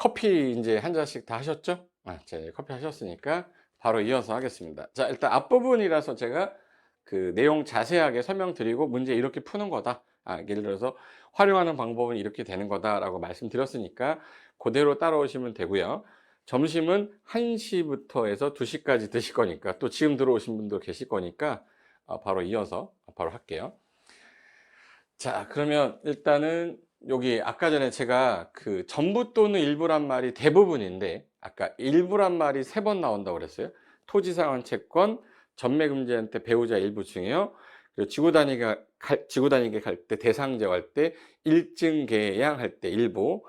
커피 이제 한 잔씩 다 하셨죠? 제 커피 하셨으니까 바로 이어서 하겠습니다. 자, 일단 앞부분이라서 제가 그 내용 자세하게 설명드리고 문제 이렇게 푸는 거다. 예를 들어서 활용하는 방법은 이렇게 되는 거다라고 말씀드렸으니까 그대로 따라오시면 되고요. 점심은 1시부터 해서 2시까지 드실 거니까 또 지금 들어오신 분도 계실 거니까 바로 이어서 바로 할게요. 자, 그러면 일단은 여기 아까 전에 제가 그 전부 또는 일부란 말이 대부분인데 아까 일부란 말이 3번 나온다고 그랬어요. 토지상환 채권, 전매금지한테 배우자 일부 중에요. 그리고 지구단위계 갈 때, 대상제어 할 때, 일증계양 할 때 일부.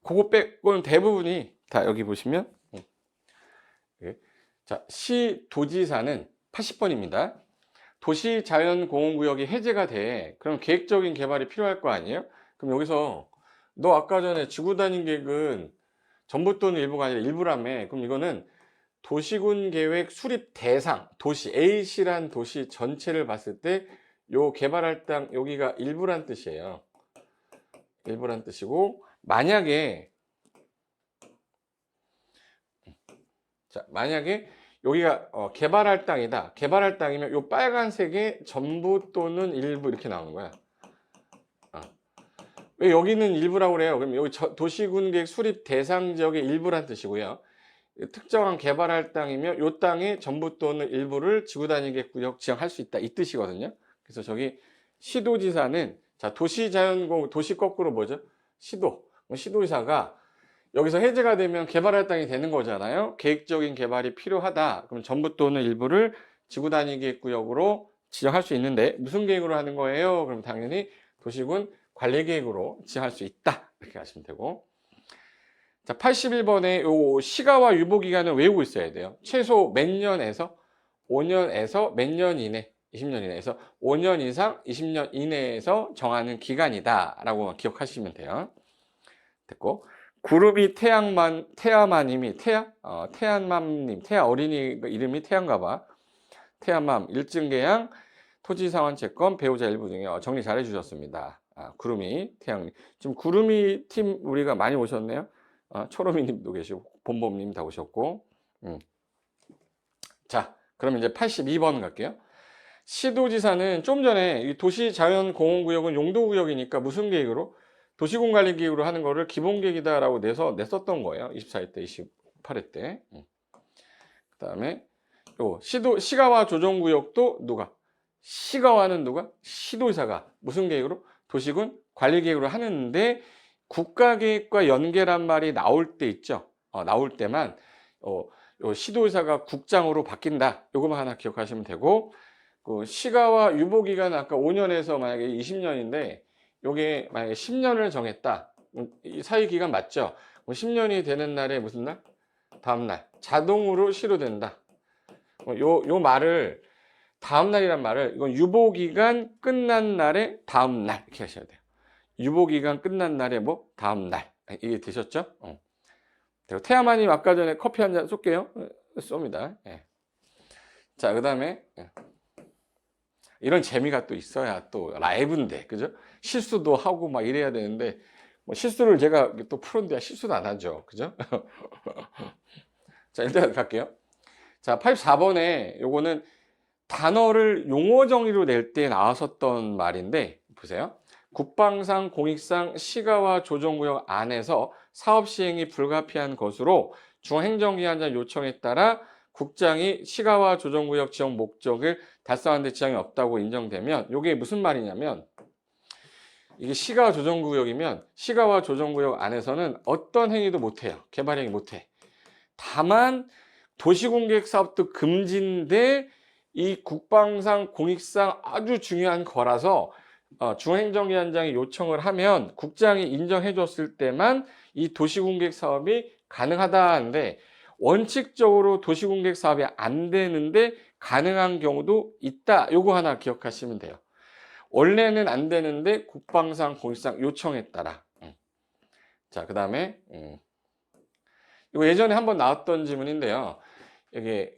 그거 빼고는 대부분이 다 여기 보시면 자, 시도지사는 80번입니다. 도시자연공원구역이 해제가 돼. 그럼 계획적인 개발이 필요할 거 아니에요? 그럼 여기서 너 아까 전에 지구단위 계획은 전부 또는 일부가 아니라 일부라며. 그럼 이거는 도시군 계획 수립 대상, 도시 A시란 도시 전체를 봤을 때 요 개발할 땅 여기가 일부란 뜻이에요. 일부란 뜻이고 만약에 여기가 개발할 땅이다. 개발할 땅이면 요 빨간색에 전부 또는 일부 이렇게 나오는 거야. 왜 여기는 일부라고 그래요? 그럼 여기 도시군계획 수립 대상 지역의 일부란 뜻이고요. 특정한 개발할 땅이면 요 땅의 전부 또는 일부를 지구단위계획 구역 지정할 수 있다. 이 뜻이거든요. 그래서 저기 시도지사는 자 도시자연공 도시 거꾸로 뭐죠? 시도지사가 여기서 해제가 되면 개발할 땅이 되는 거잖아요. 계획적인 개발이 필요하다. 그럼 전부 또는 일부를 지구단위계획구역으로 지정할 수 있는데 무슨 계획으로 하는 거예요? 그럼 당연히 도시군 관리계획으로 지정할 수 있다. 이렇게 하시면 되고. 자, 81번에 요 시가와 유보기간을 외우고 있어야 돼요. 최소 몇 년에서 5년에서 몇 년 이내 20년 이내에서 5년 이상 20년 이내에서 정하는 기간이다 라고 기억하시면 돼요. 됐고 구름이 태아마님이 태안맘님 태아 어린이 이름이 태안가봐. 태안맘 일증계양 토지상환 채권 배우자 일부 중에 정리 잘 해주셨습니다. 구름이 태양님 지금 구름이 팀 우리가 많이 오셨네요. 초롬이님도 계시고 봄봄님 다 오셨고. 자, 그럼 이제 82번 갈게요. 시도지사는 좀 전에 이 도시자연공원구역은 용도구역이니까 무슨 계획으로? 도시군관리계획으로 하는 거를 기본계획이다라고 냈었던 거예요. 24회 때, 28회 때. 그 다음에 요 시가와 조정구역도 누가? 시가와는 누가? 시도지사가 무슨 계획으로? 도시군 관리계획으로 하는데 국가계획과 연계란 말이 나올 때 있죠. 나올 때만 요 시도지사가 국장으로 바뀐다. 요거만 하나 기억하시면 되고 그 시가와 유보기간은 아까 5년에서 만약에 20년인데 요게 만약에 10년을 정했다. 이 사이 기간 맞죠? 10년이 되는 날에 무슨 날? 다음 날. 자동으로 시효된다. 요 말을 다음 날이란 말을 이건 유보기간 끝난 날에 다음 날 이렇게 하셔야 돼요. 유보기간 끝난 날에 뭐 다음 날. 이게 되셨죠? 태아마님 아까 전에 커피 한 잔 쏠게요. 쏩니다. 예. 자, 그 다음에 이런 재미가 또 있어야 또 라이브인데 그죠? 실수도 하고 막 이래야 되는데 뭐 실수를 제가 또 프로인데 실수도 안 하죠. 그죠? 자, 일단 갈게요. 자, 84번에 요거는 단어를 용어 정의로 낼 때 나왔었던 말인데 보세요. 국방상, 공익상, 시가와 조정구역 안에서 사업 시행이 불가피한 것으로 중앙행정기관장 요청에 따라 국장이 시가와 조정구역 지정 목적을 달성하는 데 지장이 없다고 인정되면 이게 무슨 말이냐면 이게 시가와 조정구역이면 시가와 조정구역 안에서는 어떤 행위도 못해요. 개발 행위 못해. 다만 도시공계획 사업도 금지인데 이 국방상 공익상 아주 중요한 거라서 중앙행정기관장이 요청을 하면 국장이 인정해 줬을 때만 이 도시공계획 사업이 가능하다 하는데 원칙적으로 도시공계획 사업이 안 되는데 가능한 경우도 있다. 요거 하나 기억하시면 돼요. 원래는 안 되는데 국방상 공익상 요청에 따라. 자, 그 다음에 이거 예전에 한번 나왔던 질문인데요. 여기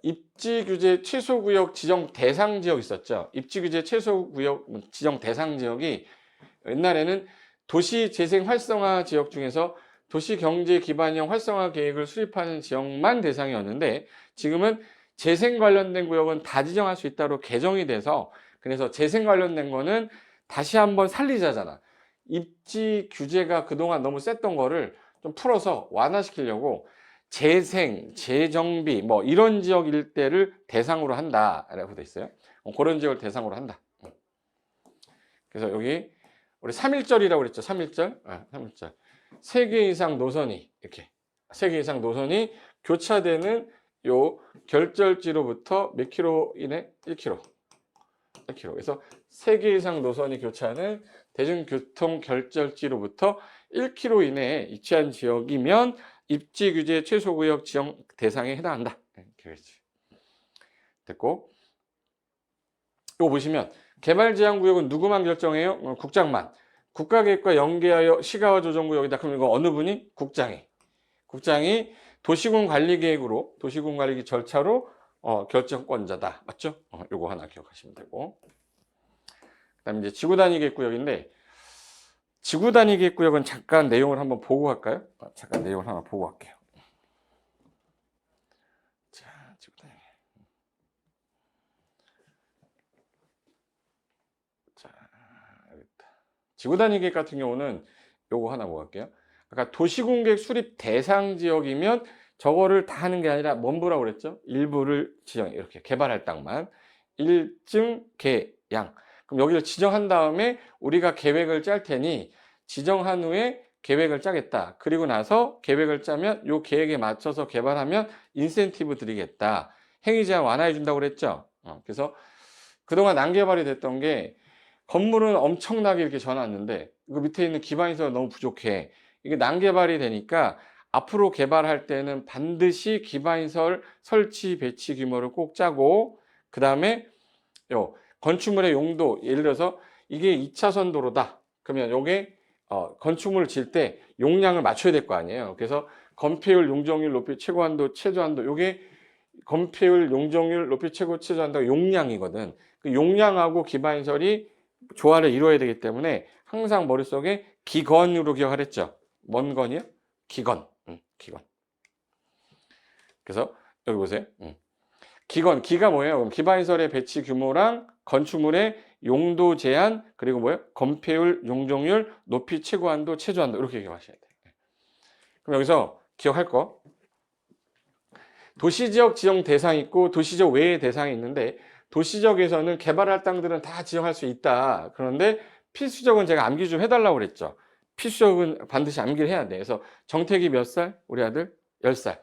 입지규제 최소구역 지정 대상지역 있었죠. 입지규제 최소구역 지정 대상지역이 옛날에는 도시재생 활성화 지역 중에서 도시경제기반형 활성화 계획을 수립하는 지역만 대상이었는데 지금은 재생 관련된 구역은 다 지정할 수 있다로 개정이 돼서 그래서 재생 관련된 거는 다시 한번 살리자잖아. 입지 규제가 그동안 너무 셌던 거를 좀 풀어서 완화시키려고 재생, 재정비 뭐 이런 지역 일대를 대상으로 한다라고 돼 있어요. 그런 지역을 대상으로 한다. 그래서 여기 우리 3.1절이라고 그랬죠. 3.1절. 3.1절. 3개 이상 노선이 이렇게 3개 이상 노선이 교차되는 요 결절지로부터 몇 킬로 이내? 1킬로. 1킬로. 그래서 3개 이상 노선이 교차하는 대중교통 결절지로부터 1킬로 이내에 위치한 지역이면 입지 규제 최소구역 지정 대상에 해당한다. 이렇게 됐고, 이거 보시면 개발 제한 구역은 누구만 결정해요? 국장만. 국가계획과 연계하여 시가와 조정구역이다. 그럼 이거 어느 분이? 국장이 도시군 관리계획으로 도시군 관리 절차로 결정권자다. 맞죠? 요거 하나 기억하시면 되고. 그다음에 이제 지구 단위 계획 구역인데 지구 단위 계획 구역은 잠깐 내용을 한번 보고 갈까요? 잠깐 내용을 하나 보고 갈게요. 자, 지구 단위. 자, 여기 있다. 지구 단위 계획 같은 경우는 요거 하나 보고 갈게요. 아까 도시군 계획 수립 대상 지역이면 저거를 다 하는 게 아니라 뭔부라고 그랬죠? 일부를 지정, 이렇게 개발할 땅만 일증 개양. 그럼 여기를 지정한 다음에 우리가 계획을 짤 테니 지정한 후에 계획을 짜겠다. 그리고 나서 계획을 짜면 요 계획에 맞춰서 개발하면 인센티브 드리겠다. 행위 제한 완화해 준다고 그랬죠. 그래서 그동안 난개발이 됐던 게 건물은 엄청나게 이렇게 져놨는데 그 밑에 있는 기반시설이 너무 부족해. 이게 난개발이 되니까 앞으로 개발할 때는 반드시 기반시설 설치 배치 규모를 꼭 짜고 그 다음에 건축물의 용도, 예를 들어서 이게 2차선 도로다. 그러면 요게 건축물을 질 때 용량을 맞춰야 될 거 아니에요. 그래서 건폐율, 용적률, 높이, 최고한도, 최저한도 요게 건폐율, 용적률, 높이, 최고, 최저한도가 용량이거든. 그 용량하고 기반시설이 조화를 이루어야 되기 때문에 항상 머릿속에 기건으로 기억하랬죠. 뭔 건이요? 기건. 기건. 그래서 여기 보세요. 기건, 기가 뭐예요? 그럼 기반시설의 배치 규모랑 건축물의 용도 제한, 그리고 뭐예요? 건폐율, 용적률, 높이, 최고한도, 최저한도 이렇게 기억하셔야 돼요. 그럼 여기서 기억할 거 도시지역 지정 대상이 있고 도시지역 외의 대상이 있는데 도시지역에서는 개발할 땅들은 다 지정할 수 있다. 그런데 필수적은 제가 암기 좀 해달라고 그랬죠. 필수적은 반드시 암기를 해야 돼. 그래서 정택이 몇 살? 우리 아들 10살.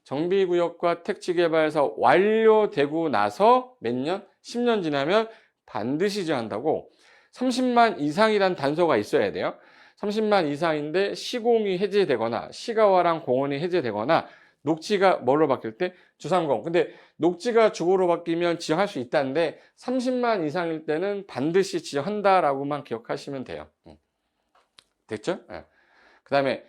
정비구역과 택지개발에서 완료되고 나서 몇 년? 10년 지나면 반드시 지정한다고 30만 이상이란 단서가 있어야 돼요. 30만 이상인데 시공이 해제되거나 시가와랑 공원이 해제되거나 녹지가 뭘로 바뀔 때? 주상공. 근데 녹지가 주거로 바뀌면 지정할 수 있다는데 30만 이상일 때는 반드시 지정한다라고만 기억하시면 돼요. 됐죠? 그 다음에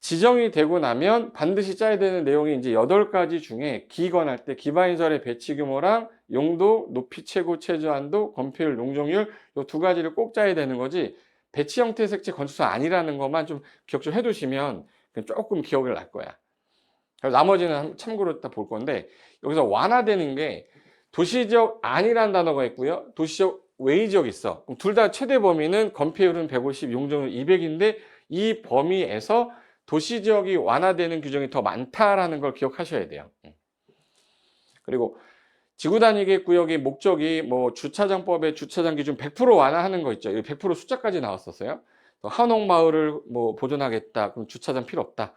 지정이 되고 나면 반드시 짜야 되는 내용이 이제 8가지 중에 기건할 때 기반시설의 배치 규모랑 용도, 높이, 최고, 최저한도, 건폐율, 용적률 이 2가지를 꼭 짜야 되는 거지 배치 형태 색채 건축사 아니라는 것만 좀 기억 좀 해두시면 조금 기억을 날 거야. 그래서 나머지는 참고로 다 볼 건데 여기서 완화되는 게 도시지역 아니라는 단어가 있고요. 도시지역 외의 지역이 있어. 둘 다 최대 범위는 건폐율은 150, 용적률 200인데 이 범위에서 도시지역이 완화되는 규정이 더 많다라는 걸 기억하셔야 돼요. 그리고 지구 단위 계획 구역의 목적이 뭐 주차장법의 주차장 기준 100% 완화하는 거 있죠. 100% 숫자까지 나왔었어요. 한옥마을을 뭐 보존하겠다. 그럼 주차장 필요 없다.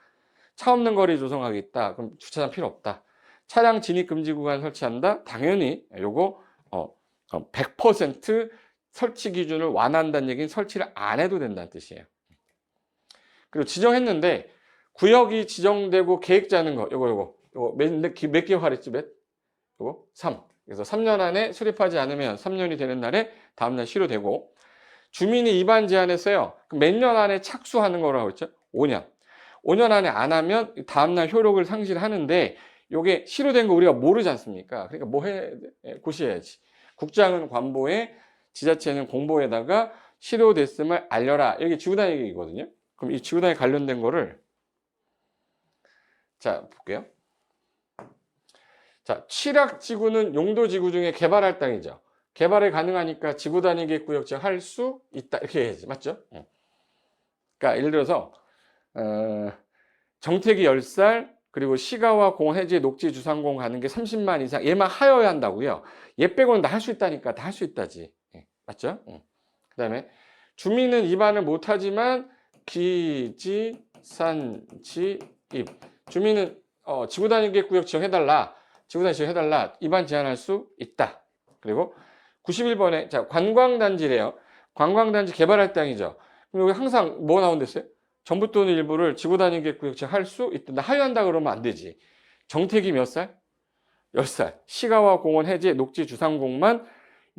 차 없는 거리 조성하겠다. 그럼 주차장 필요 없다. 차량 진입 금지 구간 설치한다. 당연히 요거 100% 설치 기준을 완화한다는 얘기는 설치를 안 해도 된다는 뜻이에요. 그리고 지정했는데 구역이 지정되고 계획 짜는 거 요거 몇 개월 했지? 요거 3. 그래서 3년 안에 수립하지 않으면 3년이 되는 날에 다음날 실효되고 주민이 위반 제한했어요. 몇 년 안에 착수하는 거라고 했죠? 5년. 5년 안에 안 하면 다음날 효력을 상실하는데 요게 실효된 거 우리가 모르지 않습니까? 그러니까 뭐 해? 고시해야지. 국장은 관보에 지자체는 공보에다가 실효됐음을 알려라. 이게 지구단위 계획이거든요. 그럼 이 지구단위 관련된 거를 자 볼게요. 자, 취락지구는 용도지구 중에 개발할 땅이죠. 개발이 가능하니까 지구단위 계획구역 지정할 수 있다 이렇게 해야지. 맞죠? 그러니까 예를 들어서 정택이 10살 그리고 시가와 공원 해제 녹지 주상공 가는 게 30만 이상 얘만 하여야 한다고요. 얘 빼고는 다 할 수 있다니까 다 할 수 있다지. 맞죠? 그다음에 주민은 입안을 못하지만 기지 산지 입 주민은 지구단위 계획구역 지정해달라. 지구단위 지정해달라. 입안 제한할 수 있다. 그리고 91번에 자 관광단지래요. 관광단지 개발할 땅이죠. 그럼 여기 항상 뭐 나온댔어요? 정부 또는 일부를 지구단위 계획구역 지정할 수 있다. 하여한다 그러면 안 되지. 정택이 몇 살? 10살. 시가와 공원 해제 녹지 주상공만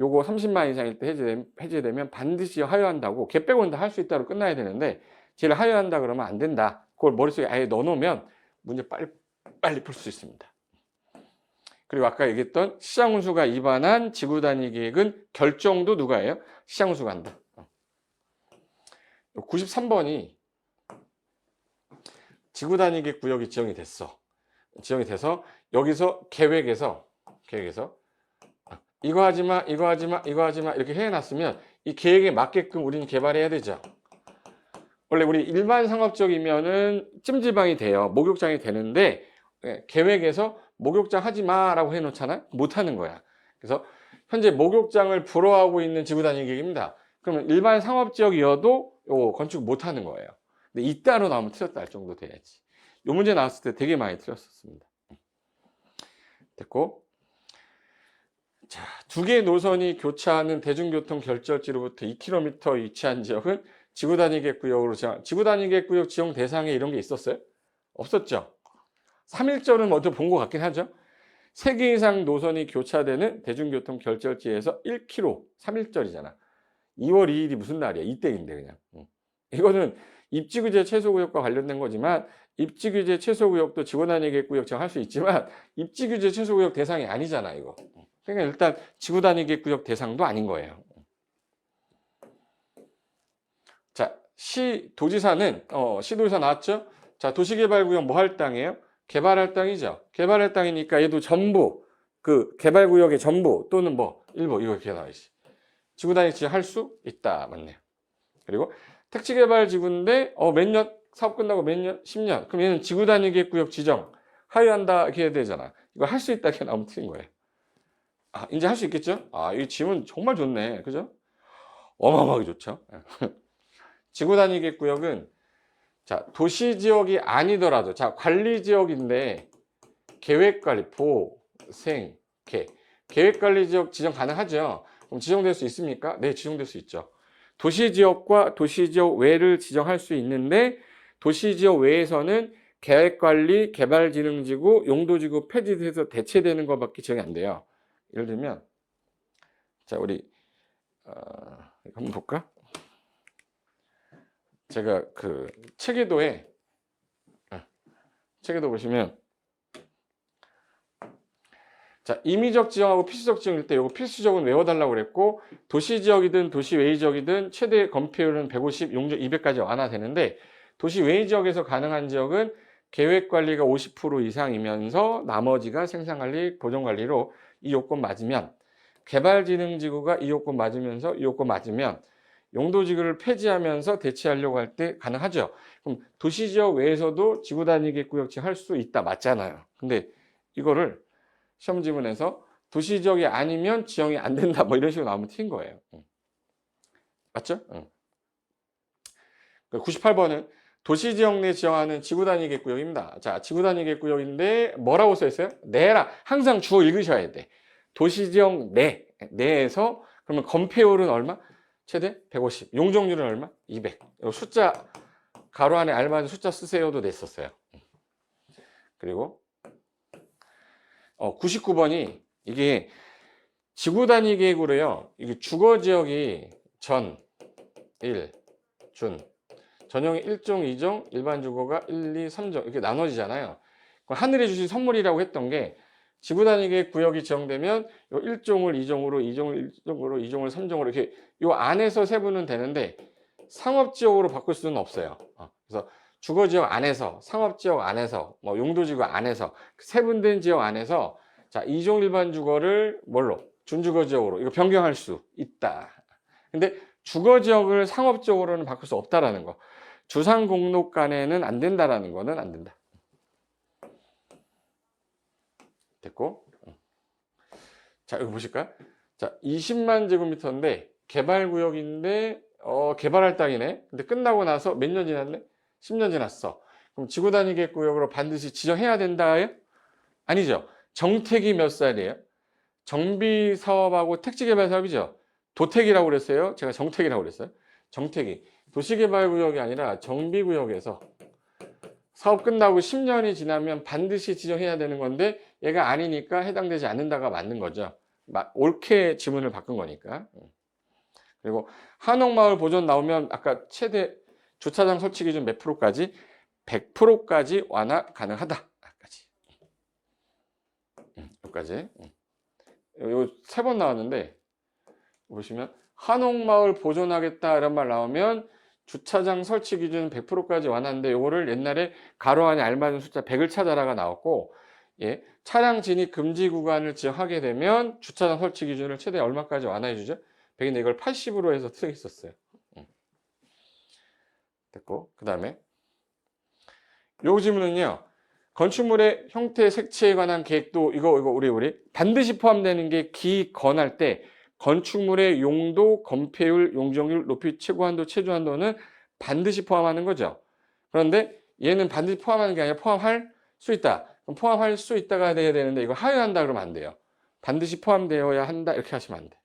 요거 30만 이상일 때 해제되면 반드시 하여한다고 걔 빼고는 다 할 수 있다로 끝나야 되는데 쟤를 하여한다 그러면 안 된다. 그걸 머릿속에 아예 넣어놓으면 문제 빨리 풀 수 있습니다. 그리고 아까 얘기했던 시장운수가 입안한 지구단위 계획은 결정도 누가 해요? 시장운수가 한다. 93번이 지구단위 계획 구역이 지정이 됐어. 지정이 돼서 여기서 계획에서 이거 하지마 이거 하지마 이거 하지마 이렇게 해놨으면 이 계획에 맞게끔 우리는 개발해야 되죠. 원래 우리 일반 상업지역이면은 찜질방이 돼요. 목욕장이 되는데 계획에서 목욕장 하지마 라고 해놓잖아요. 못하는 거야. 그래서 현재 목욕장을 불허하고 있는 지구단위 계획입니다. 그러면 일반 상업지역이어도 요 건축 못하는 거예요. 근데 이따로 나오면 틀렸다 할 정도 돼야지. 요 문제 나왔을 때 되게 많이 틀렸었습니다. 됐고 자, 두 개의 노선이 교차하는 대중교통 결절지로부터 2km 위치한 지역은 지구단위 계획구역으로 지구단위 계획구역 지정 대상에 이런 게 있었어요? 없었죠. 3.1절은 먼저 본 것 같긴 하죠. 3개 이상 노선이 교차되는 대중교통 결절지에서 1km 3.1절이잖아. 2월 2일이 무슨 날이야? 이때인데 그냥. 이거는 입지규제 최소구역과 관련된 거지만 입지규제 최소구역도 지구단위 계획구역 지정할 수 있지만 입지규제 최소구역 대상이 아니잖아 이거. 그러니까 일단 지구단위 계획구역 대상도 아닌 거예요. 자, 시도지사는 시도지사 나왔죠? 자, 도시개발구역 뭐 할 땅이에요? 개발할 땅이죠. 개발할 땅이니까 얘도 전부 그 개발구역의 전부 또는 뭐 일부 이거 이렇게 나와있지. 지구단위 지정할 수 있다. 맞네요. 그리고 택지개발지구인데 몇 년 사업 끝나고 몇 년? 10년. 그럼 얘는 지구단위 계획구역 지정 하여한다 이렇게 해야 되잖아. 이거 할 수 있다 이렇게 나오면 틀린 거예요. 아, 이제 할 수 있겠죠? 아, 이 질문 정말 좋네. 그죠? 어마어마하게 좋죠. 지구단위 계획구역은 자, 도시지역이 아니더라도 자, 관리지역인데 계획관리, 보, 생, 계획관리지역 지정 가능하죠? 그럼 지정될 수 있습니까? 네, 지정될 수 있죠. 도시지역과 도시지역 외를 지정할 수 있는데 도시지역 외에서는 계획관리, 개발진흥지구, 용도지구 폐지돼서 대체되는 것밖에 지정이 안 돼요. 예를 들면 자, 우리 한번 볼까? 제가 그 체계도에 체계도 보시면 자, 임의적 지정하고 필수적 지정일 때 이거 필수적은 외워달라고 그랬고 도시지역이든 도시 외의 지역이든 최대 건폐율은 150, 용적 200까지 완화되는데 도시 외의 지역에서 가능한 지역은 계획관리가 50% 이상이면서 나머지가 생산관리, 보존관리로 이 요건 맞으면 개발진흥지구가 이 요건 맞으면서 이 요건 맞으면 용도지구를 폐지하면서 대체하려고 할 때 가능하죠. 그럼 도시지역 외에서도 지구단위 계획구역 지정할 수 있다 맞잖아요. 근데 이거를 시험 지문에서 도시지역이 아니면 지정이 안 된다 뭐 이런 식으로 나오면 틀린 거예요. 맞죠? 98번은 도시지역 내 지정하는 지구단위 계획구역입니다. 자, 지구단위 계획구역인데 뭐라고 써 있어요? 내라. 항상 주어 읽으셔야 돼. 도시지역 내에서 그러면 건폐율은 얼마? 최대 150. 용적률은 얼마? 200. 숫자 가로 안에 알맞은 숫자 쓰세요도 냈었어요. 그리고 99번이 이게 지구단위 계획으로요. 이게 주거지역이 전, 1, 준, 전용이 1종, 2종, 일반 주거가 1, 2, 3종 이렇게 나눠지잖아요. 하늘에 주신 선물이라고 했던 게 지구단위 계획 구역이 지정되면 요 1종을 2종으로, 2종을 1종으로, 2종을 3종으로 이렇게 요 안에서 세부는 되는데 상업지역으로 바꿀 수는 없어요. 그래서 주거지역 안에서, 상업지역 안에서, 뭐 용도지구 안에서, 세분된 지역 안에서 자, 이종 일반 주거를 뭘로? 준주거지역으로 이거 변경할 수 있다. 근데 주거지역을 상업지역으로는 바꿀 수 없다라는 거. 주상공로간에는 안 된다라는 거는 안 된다. 됐고. 자, 이거 보실까요? 자, 20만 제곱미터인데 개발구역인데 개발할 땅이네. 근데 끝나고 나서 몇 년 지났네? 10년 지났어. 그럼 지구단위계획구역으로 반드시 지정해야 된다요? 아니죠. 정택이 몇 살이에요? 정비사업하고 택지개발사업이죠. 도택이라고 그랬어요? 제가 정택이라고 그랬어요? 정택이. 도시개발구역이 아니라 정비구역에서 사업 끝나고 10년이 지나면 반드시 지정해야 되는 건데 얘가 아니니까 해당되지 않는다가 맞는 거죠. 옳게 지문을 바꾼 거니까. 그리고 한옥마을 보존 나오면 아까 최대 주차장 설치 기준 몇 프로까지? 100%까지 완화 가능하다. 여기까지. 요 3번 나왔는데 보시면 한옥마을 보존하겠다 이런 말 나오면 주차장 설치 기준 100%까지 완화인데 요거를 옛날에 가로 안에 알맞은 숫자 100을 찾아라가 나왔고, 예, 차량 진입 금지 구간을 지정하게 되면 주차장 설치 기준을 최대 얼마까지 완화해 주죠? 100인데 이걸 80으로 해서 쓰겠었어요. 됐고, 그 다음에 요 질문은요, 건축물의 형태 색채에 관한 계획도 이거 우리 반드시 포함되는 게 기건할 때 건축물의 용도, 건폐율, 용적률, 높이, 최고 한도, 최저 한도는 반드시 포함하는 거죠. 그런데 얘는 반드시 포함하는 게 아니라 포함할 수 있다. 그럼 포함할 수 있다가 돼야 되는데 이거 하여한다 그러면 안 돼요. 반드시 포함되어야 한다 이렇게 하시면 안 돼.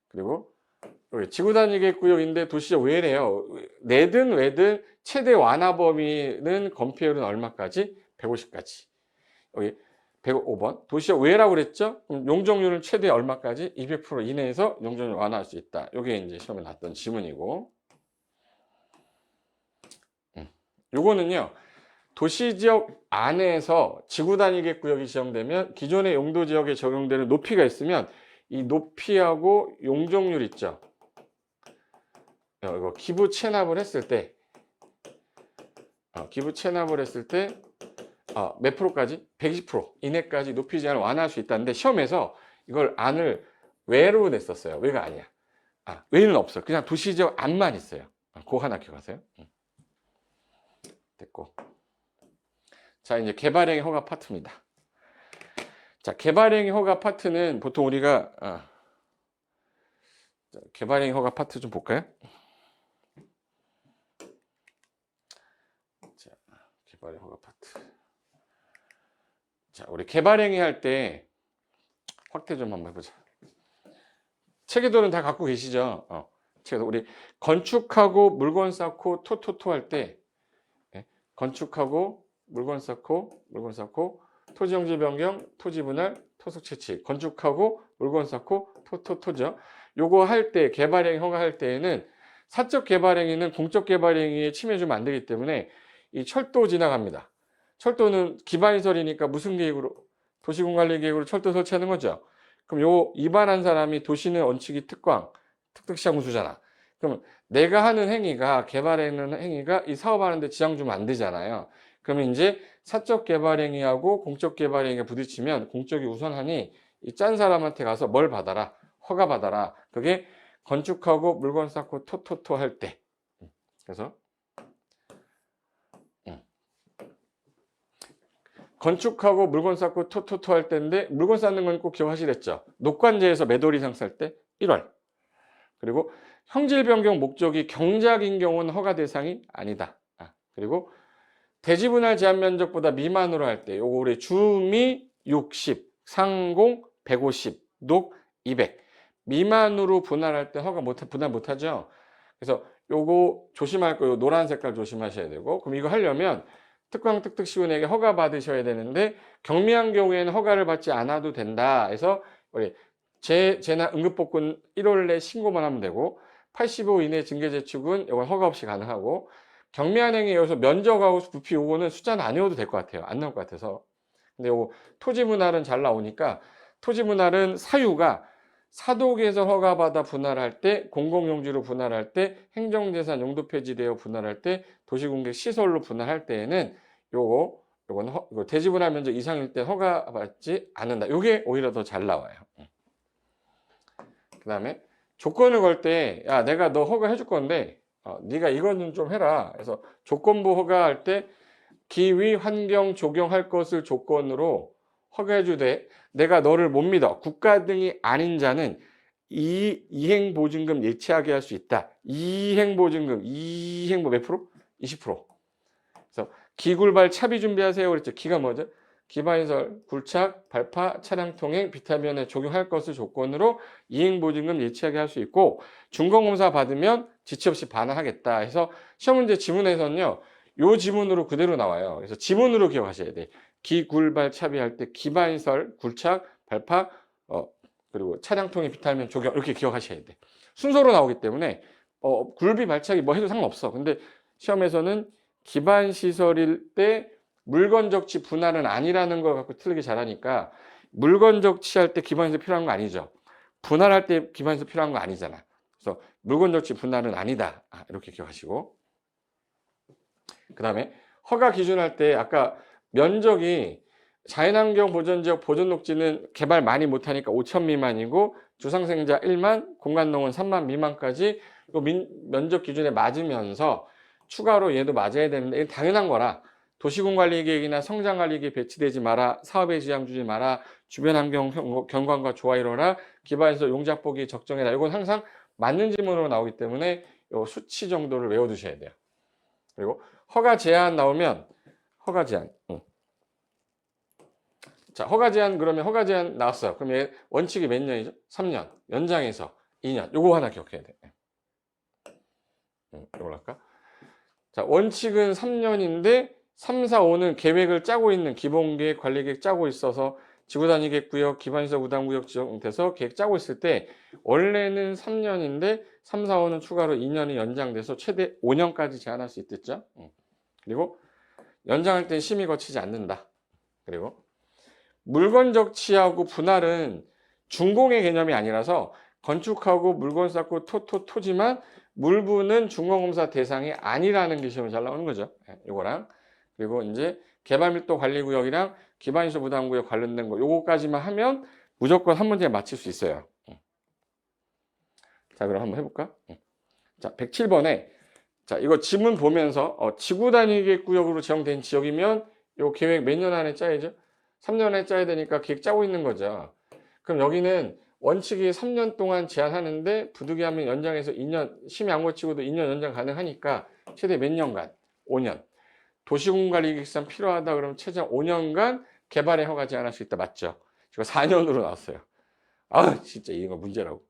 그리고 여기 지구단위계획구역인데 도시적 외래요. 내든 외든 최대 완화 범위는 건폐율은 얼마까지? 150까지. 여기 105번. 도시적 외라고 그랬죠? 그럼 용적률은 최대 얼마까지? 200% 이내에서 용적률 완화할 수 있다. 이게 이제 시험에 나왔던 지문이고. 요거는요. 도시지역 안에서 지구단위계획구역이 지정되면 기존의 용도지역에 적용되는 높이가 있으면 이 높이하고 용적률 있죠? 이거 기부 체납을 했을 때 몇 프로까지? 120% 이내까지 높이 제한을 완화할 수 있다는데 시험에서 이걸 안을 외로 냈었어요. 외가 아니야. 외는 없어. 그냥 도시지역 안만 있어요. 그거 하나 기억하세요. 됐고. 자, 이제 개발행위 허가 파트입니다. 자, 개발행위 허가 파트는 보통 우리가 개발행위 허가 파트 좀 볼까요? 자, 개발행위 허가 파트. 자, 우리 개발행위 할 때 확대 좀 한번 해보자. 체계도는 다 갖고 계시죠? 체계도 우리 건축하고 물건 쌓고 토토토 할 때 건축하고 물건 쌓고 토지 용지 변경, 토지 분할, 토속 채취, 건축하고 물건 쌓고 토토토죠. 요거 할 때 개발행위 허가할 때에는 사적 개발행위는 공적 개발행위에 침해 주면 안 되기 때문에 이 철도 지나갑니다. 철도는 기반시설이니까 무슨 계획으로? 도시공관리 계획으로 철도 설치하는 거죠. 그럼 요 위반한 사람이 도시는 원칙이 특특시장 운수잖아. 그럼 내가 하는 행위가 개발하는 행위가 이 사업하는데 지장 주면 안 되잖아요. 그러면 이제 사적 개발행위하고 공적 개발행위가 부딪히면 공적이 우선하니 이 짠 사람한테 가서 뭘 받아라? 허가 받아라. 그게 건축하고 물건 쌓고 토토토 할 때. 그래서 건축하고 물건 쌓고 토토토 할 때인데 물건 쌓는 건 꼭 기억하시랬죠. 녹관제에서 몇 월 이상 쌀 때? 1월. 그리고 형질 변경 목적이 경작인 경우는 허가 대상이 아니다. 그리고 대지 분할 제한 면적보다 미만으로 할 때 요거 우리 주미 60, 상공 150, 녹 200 미만으로 분할할 때 분할 못 하죠. 그래서 요거 조심할 거요. 노란 색깔 조심하셔야 되고, 그럼 이거 하려면 특광 특특시군에게 허가 받으셔야 되는데 경미한 경우에는 허가를 받지 않아도 된다 해서 우리 재나 응급복권 1월 내 신고만 하면 되고 85 이내 징계제축은 이건 허가 없이 가능하고 경미한 행위에 의해서 면적하고 부피 요거는 숫자는 안 외워도 될 것 같아요. 안 나올 것 같아서. 근데 요거 토지분할은 잘 나오니까 토지분할은 사유가 사도개설 허가받아 분할할 때, 공공용지로 분할할 때, 행정재산 용도 폐지되어 분할할 때, 도시공개 시설로 분할할 때에는 요건 이거 대지분할 면적 이상일 때 허가받지 않는다. 요게 오히려 더 잘 나와요. 그 다음에 조건을 걸 때, 야, 내가 너 허가해 줄 건데, 네가 이거는 좀 해라. 그래서 조건부 허가할 때 기위 환경 조경할 것을 조건으로 허가해 주되, 내가 너를 못 믿어. 국가 등이 아닌 자는 이행보증금 예치하게 할 수 있다. 이행보증금 몇 프로? 20%. 그래서 기굴발 차비 준비하세요. 그랬죠. 기가 뭐죠? 기반시설, 굴착, 발파, 차량 통행, 비타민에 적용할 것을 조건으로 이행보증금 예치하게 할 수 있고, 준공검사 받으면 지체 없이 반환하겠다 해서 시험 문제 지문에서는요, 요 지문으로 그대로 나와요. 그래서 지문으로 기억하셔야 돼. 기굴발 차비할 때 기반시설, 굴착, 발파, 그리고 차량 통행, 비타민 적용 이렇게 기억하셔야 돼. 순서로 나오기 때문에 굴비 발차기 뭐 해도 상관없어. 근데 시험에서는 기반시설일 때 물건적치 분할은 아니라는 걸 갖고 틀리게 잘하니까, 물건적치할 때 기반시설 필요한 거 아니죠. 분할할 때 기반시설 필요한 거 아니잖아. 그래서 물건적치 분할은 아니다. 이렇게 기억하시고, 그 다음에 허가 기준할 때 아까 면적이 자연환경 보전지역 보존녹지는 개발 많이 못하니까 5천 미만이고, 주상생자 1만, 공간농은 3만 미만까지 면적 기준에 맞으면서 추가로 얘도 맞아야 되는데, 이게 당연한 거라 도시군관리계획이나 성장관리계획 배치되지 마라, 사업에 지장 주지 마라, 주변 환경 경관과 조화 이뤄라, 기반에서 용작보기 적정해라. 이건 항상 맞는 질문으로 나오기 때문에 요 수치 정도를 외워두셔야 돼요. 그리고 허가 제한 나오면 허가 제한. 자, 허가 제한 그러면 허가 제한 나왔어요. 그럼 얘 원칙이 몇 년이죠? 3년. 연장해서 2년. 요거 하나 기억해야 돼. 이걸 할까? 자, 원칙은 3년인데 3, 4, 5는 계획을 짜고 있는 기본계획, 관리계획 짜고 있어서 지구단위계획구역, 기반시설 우담구역 지정돼서 계획 짜고 있을 때 원래는 3년인데 3, 4, 5는 추가로 2년이 연장돼서 최대 5년까지 제한할 수 있댔죠. 그리고 연장할 때 심의 거치지 않는다. 그리고 물건적치하고 분할은 준공의 개념이 아니라서 건축하고 물건 쌓고 토지만 물분은 준공검사 대상이 아니라는 게 시험에 잘 나오는 거죠. 요거랑, 그리고 이제 개발밀도 관리구역이랑 기반시설 부담구역 관련된 거 요거까지만 하면 무조건 한 문제에 맞힐 수 있어요. 자, 그럼 한번 해볼까? 자, 107번에 자, 이거 지문 보면서 지구단위계획구역으로 지정된 지역이면 요 계획 몇 년 안에 짜야죠? 3년 안에 짜야 되니까 계획 짜고 있는 거죠. 그럼 여기는 원칙이 3년 동안 제한하는데 부득이하면 연장해서 2년, 심의 안 거치고도 2년 연장 가능하니까 최대 몇 년간? 5년. 도시공관리계획상 필요하다 그러면 최장 5년간 개발에 허가 제한할 수 있다. 맞죠? 이거 4년으로 나왔어요. 아, 진짜 이거 문제라고.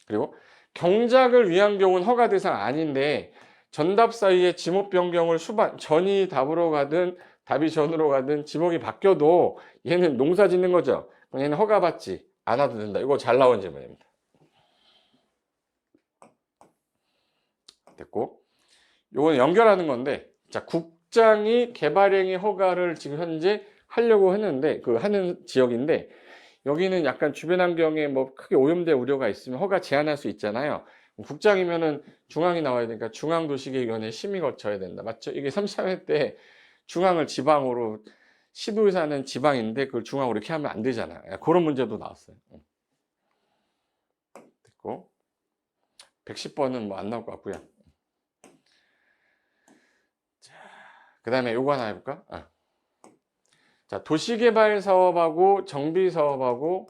그리고 경작을 위한 경우는 허가 대상 아닌데 전답 사이에 지목 변경을 전이 답으로 가든 답이 전으로 가든 지목이 바뀌어도 얘는 농사 짓는 거죠. 그럼 얘는 허가받지 않아도 된다. 이거 잘 나온 질문입니다. 됐고, 요거는 연결하는 건데, 자, 국장이 개발행위 허가를 지금 현재 하려고 했는데 그 하는 지역인데, 여기는 약간 주변 환경에 뭐 크게 오염될 우려가 있으면 허가 제한할 수 있잖아요. 국장이면은 중앙이 나와야 되니까 중앙도시계획위원회 심의 거쳐야 된다. 맞죠? 이게 3.3회 때 중앙을 지방으로, 시도의사는 지방인데 그걸 중앙으로 이렇게 하면 안 되잖아. 그런 문제도 나왔어요. 됐고, 110번은 뭐 안 나올 것 같고요. 그 다음에 요거 하나 해볼까? 자, 도시개발 사업하고 정비 사업하고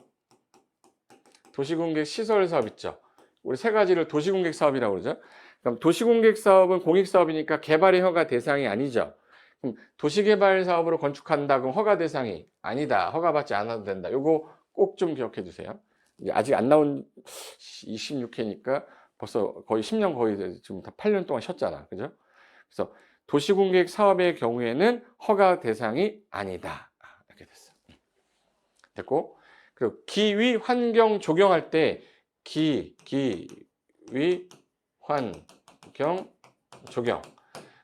도시공객 시설 사업 있죠. 우리 세 가지를 도시공객 사업이라고 그러죠. 그럼 도시공객 사업은 공익 사업이니까 개발의 허가 대상이 아니죠. 그럼 도시개발 사업으로 건축한다 그럼 허가 대상이 아니다. 허가받지 않아도 된다. 요거 꼭 좀 기억해 두세요. 아직 안 나온 26회니까 벌써 거의 10년, 거의 지금 다 8년 동안 쉬었잖아. 그죠? 그래서 도시공객 사업의 경우에는 허가 대상이 아니다. 이렇게 됐어. 됐고, 그리고 기위 환경 조경할 때 기위 환경 조경,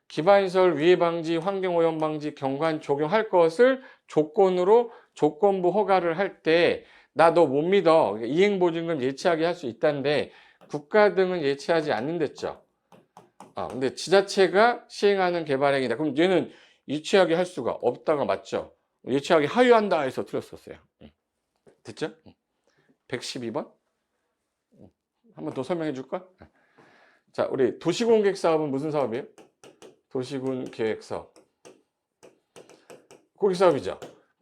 기반시설 위해 방지, 환경오염 방지, 경관 조경할 것을 조건으로 조건부 허가를 할 때 나 너 못 믿어. 이행보증금 예치하게 할 수 있다는데 국가 등은 예치하지 않는댔죠. 근데 지자체가 시행하는 개발행위다. 그럼 얘는 예치하게 할 수가 없다가 맞죠? 예치하게 하유한다 해서 틀렸었어요. 됐죠? 112번? 한 번 더 설명해 줄까? 자, 우리 도시공객 사업은 무슨 사업이에요? 도시군 계획 사업. 공개 사업이죠.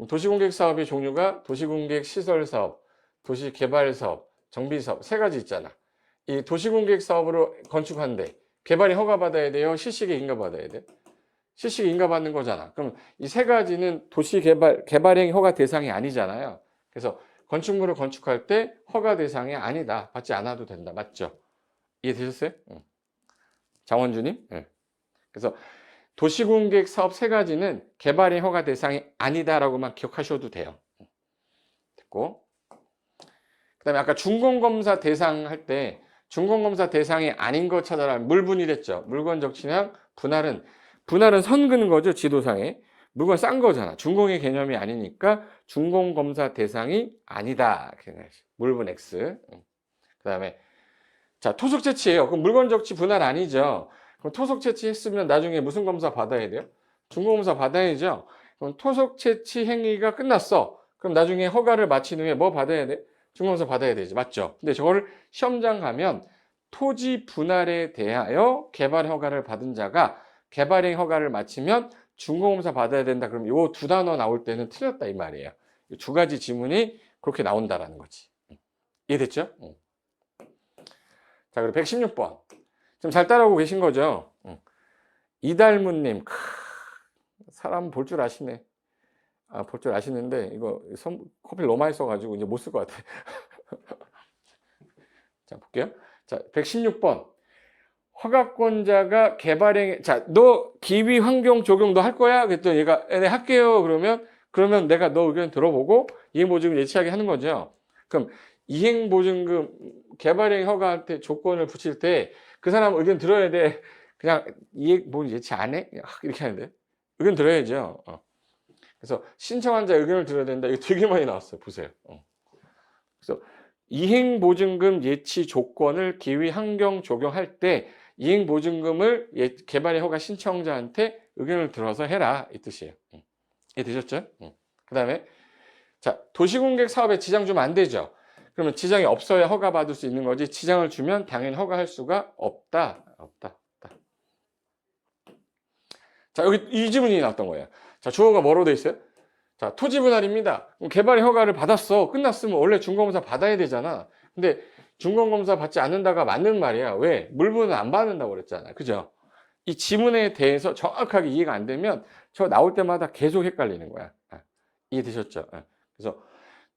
도시공객 사업의 종류가 도시공객 시설 사업, 도시개발 사업, 정비 사업 세 가지 있잖아. 이 도시공객 사업으로 건축한데 개발이 허가받아야 돼요? 실시계 인가받아야 돼? 실시계 인가받는 거잖아. 그럼 이 세 가지는 개발행 허가 대상이 아니잖아요. 그래서 건축물을 건축할 때 허가 대상이 아니다. 받지 않아도 된다. 맞죠? 이해되셨어요? 장원주님? 그래서 도시공객 사업 세 가지는 개발행 허가 대상이 아니다라고만 기억하셔도 돼요. 됐고. 그 다음에 아까 준공검사 대상 할 때 준공검사 대상이 아닌 거 찾아라. 물분이랬죠. 물건 적치량, 분할은 선 그는 거죠. 지도상에. 물건 싼 거잖아. 준공의 개념이 아니니까 준공검사 대상이 아니다. 물분 X. 그 다음에 자, 토속 채취예요. 그럼 물건 적치 분할 아니죠. 그럼 토속 채취했으면 나중에 무슨 검사 받아야 돼요? 준공검사 받아야죠. 그럼 토속 채취 행위가 끝났어. 그럼 나중에 허가를 마친 후에 뭐 받아야 돼? 준공검사 받아야 되지. 맞죠? 근데 저거를 시험장 가면 토지 분할에 대하여 개발 허가를 받은 자가 개발행 허가를 마치면 준공검사 받아야 된다. 그럼 요 두 단어 나올 때는 틀렸다 이 말이에요. 이 두 가지 지문이 그렇게 나온다라는 거지. 이해됐죠? 자, 그리고 116번. 좀 잘 따라오고 계신 거죠? 이달문님, 사람 볼 줄 아시네. 볼 줄 아시는데, 이거 커피를 너무 많이 써가지고 이제 못 쓸 것 같아. 자, 볼게요. 자, 116번. 허가권자가 자, 너 기위 환경 적용 너 할 거야? 그랬더니 얘가, 네, 할게요. 그러면 내가 너 의견 들어보고 이행보증금 예치하게 하는 거죠. 그럼 이행보증금 개발행 허가한테 조건을 붙일 때 그 사람 의견 들어야 돼. 그냥 이행보증금 예치 안 해? 이렇게 하는데. 의견 들어야죠. 그래서 신청한 자 의견을 들어야 된다. 이거 되게 많이 나왔어요. 보세요. 그래서 이행보증금 예치 조건을 기위 환경 적용할 때 이행보증금을 개발의 허가 신청자한테 의견을 들어서 해라. 이 뜻이에요. 이해되셨죠? 그 다음에 자, 도시공객 사업에 지장 주면 안 되죠. 그러면 지장이 없어야 허가 받을 수 있는 거지. 지장을 주면 당연히 허가할 수가 없다. 자, 여기 이 질문이 나왔던 거예요. 자, 주어가 뭐로 돼 있어요? 자, 토지 분할입니다. 개발의 허가를 받았어. 끝났으면 원래 준공검사 받아야 되잖아. 근데 준공검사 받지 않는다가 맞는 말이야. 왜? 물분은 안 받는다고 그랬잖아. 그죠? 이 지문에 대해서 정확하게 이해가 안 되면 저 나올 때마다 계속 헷갈리는 거야. 이해되셨죠? 그래서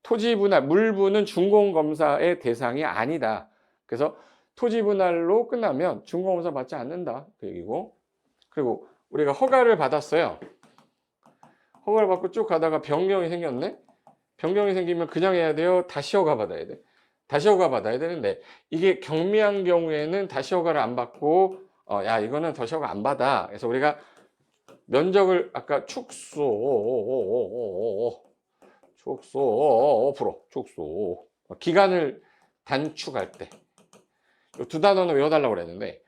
토지 분할, 물분은 준공검사의 대상이 아니다. 그래서 토지 분할로 끝나면 준공검사 받지 않는다. 그 얘기고. 그리고 우리가 허가를 받았어요. 허가를 받고 쭉 가다가 변경이 생겼네? 변경이 생기면 그냥 해야 돼요? 다시 허가 받아야 돼? 다시 허가 받아야 되는데 이게 경미한 경우에는 다시 허가를 안 받고 야 이거는 다시 허가 안 받아. 그래서 우리가 면적을 아까 축소 기간을 단축할 때 이 두 단어는 외워달라고 그랬는데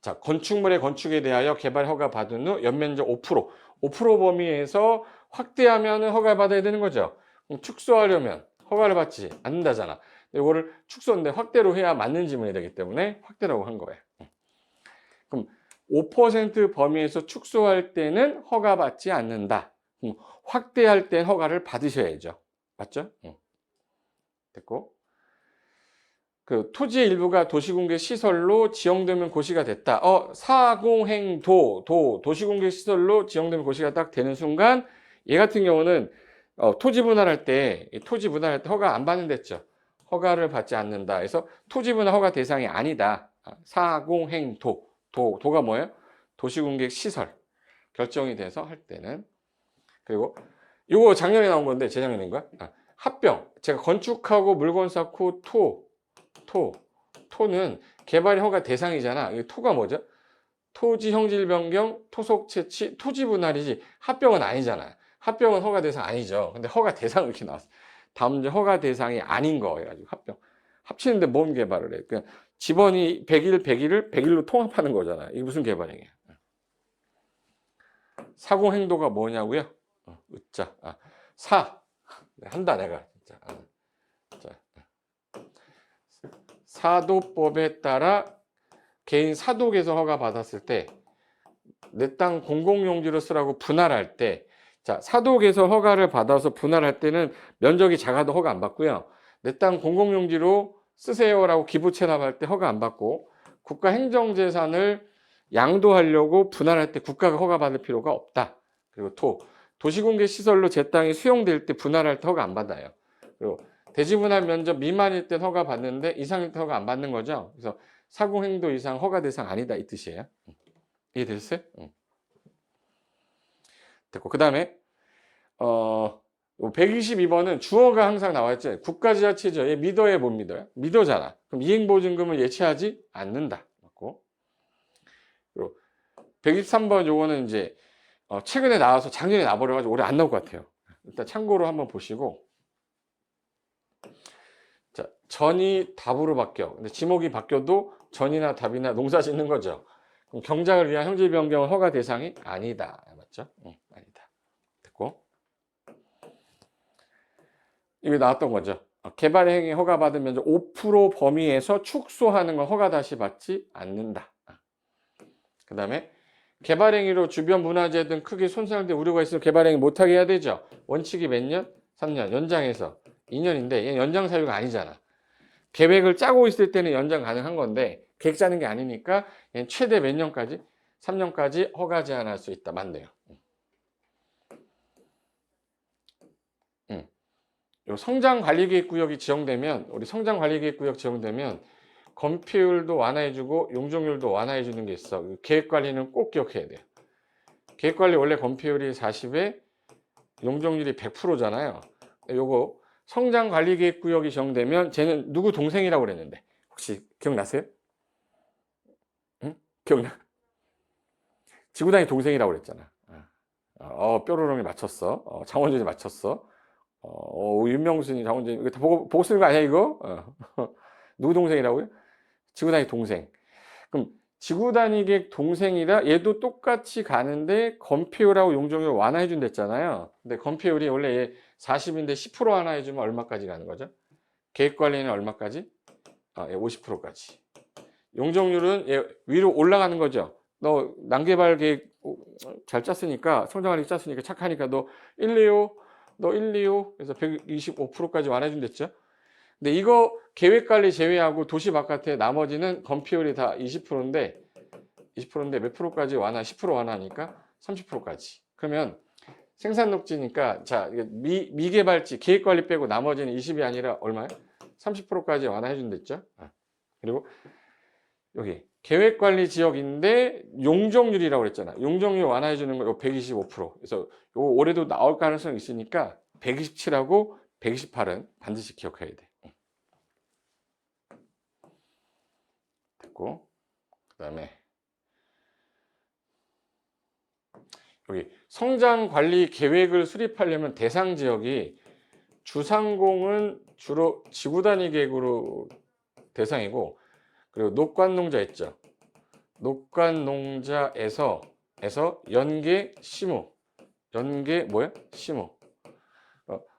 자, 건축물의 건축에 대하여 개발 허가 받은 후 연면적 5% 범위에서 확대하면 허가를 받아야 되는 거죠. 그럼 축소하려면 허가를 받지 않는다잖아. 이거를 축소인데 확대로 해야 맞는 지문이 되기 때문에 확대라고 한 거예요. 그럼 5% 범위에서 축소할 때는 허가 받지 않는다. 확대할 때 허가를 받으셔야죠. 맞죠? 됐고. 그 토지의 일부가 도시공개 시설로 지정되면 고시가 됐다. 도시공개 시설로 지정되면 고시가 딱 되는 순간 얘 같은 경우는 토지 분할할 때 허가 안 받는댔죠. 허가를 받지 않는다. 그래서 토지 분할 허가 대상이 아니다. 도가 뭐예요? 도시공개 시설 결정이 돼서 할 때는. 그리고 이거 작년에 나온 건데 재작년인가? 합병. 제가 건축하고 물건 쌓고 토는 개발 허가 대상이잖아. 이 토가 뭐죠? 토지 형질 변경, 토속 채취, 토지 분할이지 합병은 아니잖아. 합병은 허가 대상 아니죠. 근데 허가 대상 이렇게 나왔어. 다음 문제 허가 대상이 아닌 거 해가지고 합병. 합치는데 뭔 개발을 해? 그냥 집원이 100일, 100일을 100일로 통합하는 거잖아. 이게 무슨 개발행위야? 사공행도가 뭐냐고요? 으짜. 한다 내가. 진짜. 자. 사도법에 따라 개인 사독에서 허가 받았을 때 내 땅 공공용지로 쓰라고 분할할 때, 자, 사독에서 허가를 받아서 분할할 때는 면적이 작아도 허가 안 받고요. 내 땅 공공용지로 쓰세요라고 기부 체납할 때 허가 안 받고, 국가 행정재산을 양도하려고 분할할 때 국가가 허가 받을 필요가 없다. 그리고 도시공개 시설로 제 땅이 수용될 때 분할할 때 허가 안 받아요. 그리고 대지분할 면적 미만일 때 허가 받는데 이상일 때 허가 안 받는 거죠. 그래서 사공행도 이상 허가 대상 아니다 이 뜻이에요. 이해되셨어요? 됐고, 그 다음에 122번은 주어가 항상 나와있죠. 국가지자체죠. 얘 믿어야 못 믿어요? 믿어잖아. 그럼 이행보증금을 예치하지 않는다. 맞고. 그리고 123번 요거는 이제 최근에 나와서 작년에 나버려가지고 올해 안 나올 것 같아요. 일단 참고로 한번 보시고. 자, 전이 답으로 바뀌어. 근데 지목이 바뀌어도 전이나 답이나 농사 짓는 거죠. 그럼 경작을 위한 형질 변경은 허가 대상이 아니다. 맞죠? 아니다. 됐고. 이게 나왔던 거죠. 개발 행위 허가 받은 면적 5% 범위에서 축소하는 건 허가 다시 받지 않는다. 그 다음에 개발 행위로 주변 문화재 등 크게 손상될 우려가 있으면 개발 행위 못하게 해야 되죠. 원칙이 몇 년? 3년. 연장해서 2년인데 얘는 연장 사유가 아니잖아. 계획을 짜고 있을 때는 연장 가능한 건데 계획 짜는 게 아니니까 얘는 최대 몇 년까지? 3년까지 허가 제한할 수 있다. 맞네요. 요 성장관리계획구역이 지정되면, 우리 성장관리계획구역 지정되면 건폐율도 완화해주고 용적률도 완화해주는 게 있어. 계획관리는 꼭 기억해야 돼요. 계획관리 원래 건폐율이 40에 용적률이 100%잖아요. 요거 성장관리계획구역이 지정되면 쟤는 누구 동생이라고 그랬는데 혹시 기억나세요? 응? 기억나? 지구단위 동생이라고 그랬잖아. 뾰로롱이 맞췄어. 장원준이 맞췄어. 윤명순이, 장원준이 이거 다 보고 쓰는 거 아니야 이거? 누구 동생이라고요? 지구단위 동생. 그럼 지구단위계획 동생이라 얘도 똑같이 가는데 건폐율하고 용적률 완화해 준댔잖아요. 근데 건폐율이 원래 얘 40인데 10% 완화해 주면 얼마까지 가는 거죠? 계획관리는 얼마까지? 얘 50%까지. 용적률은 얘 위로 올라가는 거죠. 너 난개발 계획 잘 짰으니까, 성장관리 짰으니까 착하니까 너 125, 너 125, 그래서 125%까지 완화해 준댔죠. 근데 이거 계획관리 제외하고 도시 바깥에 나머지는 건폐율이 다 20%인데 몇 프로까지 완화? 10% 완화니까 30%까지. 그러면 생산녹지니까 자, 미개발지 계획관리 빼고 나머지는 20이 아니라 얼마요? 30%까지 완화해 준댔죠. 그리고 여기 계획관리 지역인데 용적률이라고 그랬잖아. 용적률 완화해 주는 거 125%. 그래서 요 올해도 나올 가능성이 있으니까 127하고 128은 반드시 기억해야 돼. 됐고, 그다음에 여기 성장관리 계획을 수립하려면 대상 지역이 주상공은 주로 지구단위 계획으로 대상이고, 그리고 녹관농자 있죠. 녹관농자에서 연계 시무, 연계 뭐야? 시무.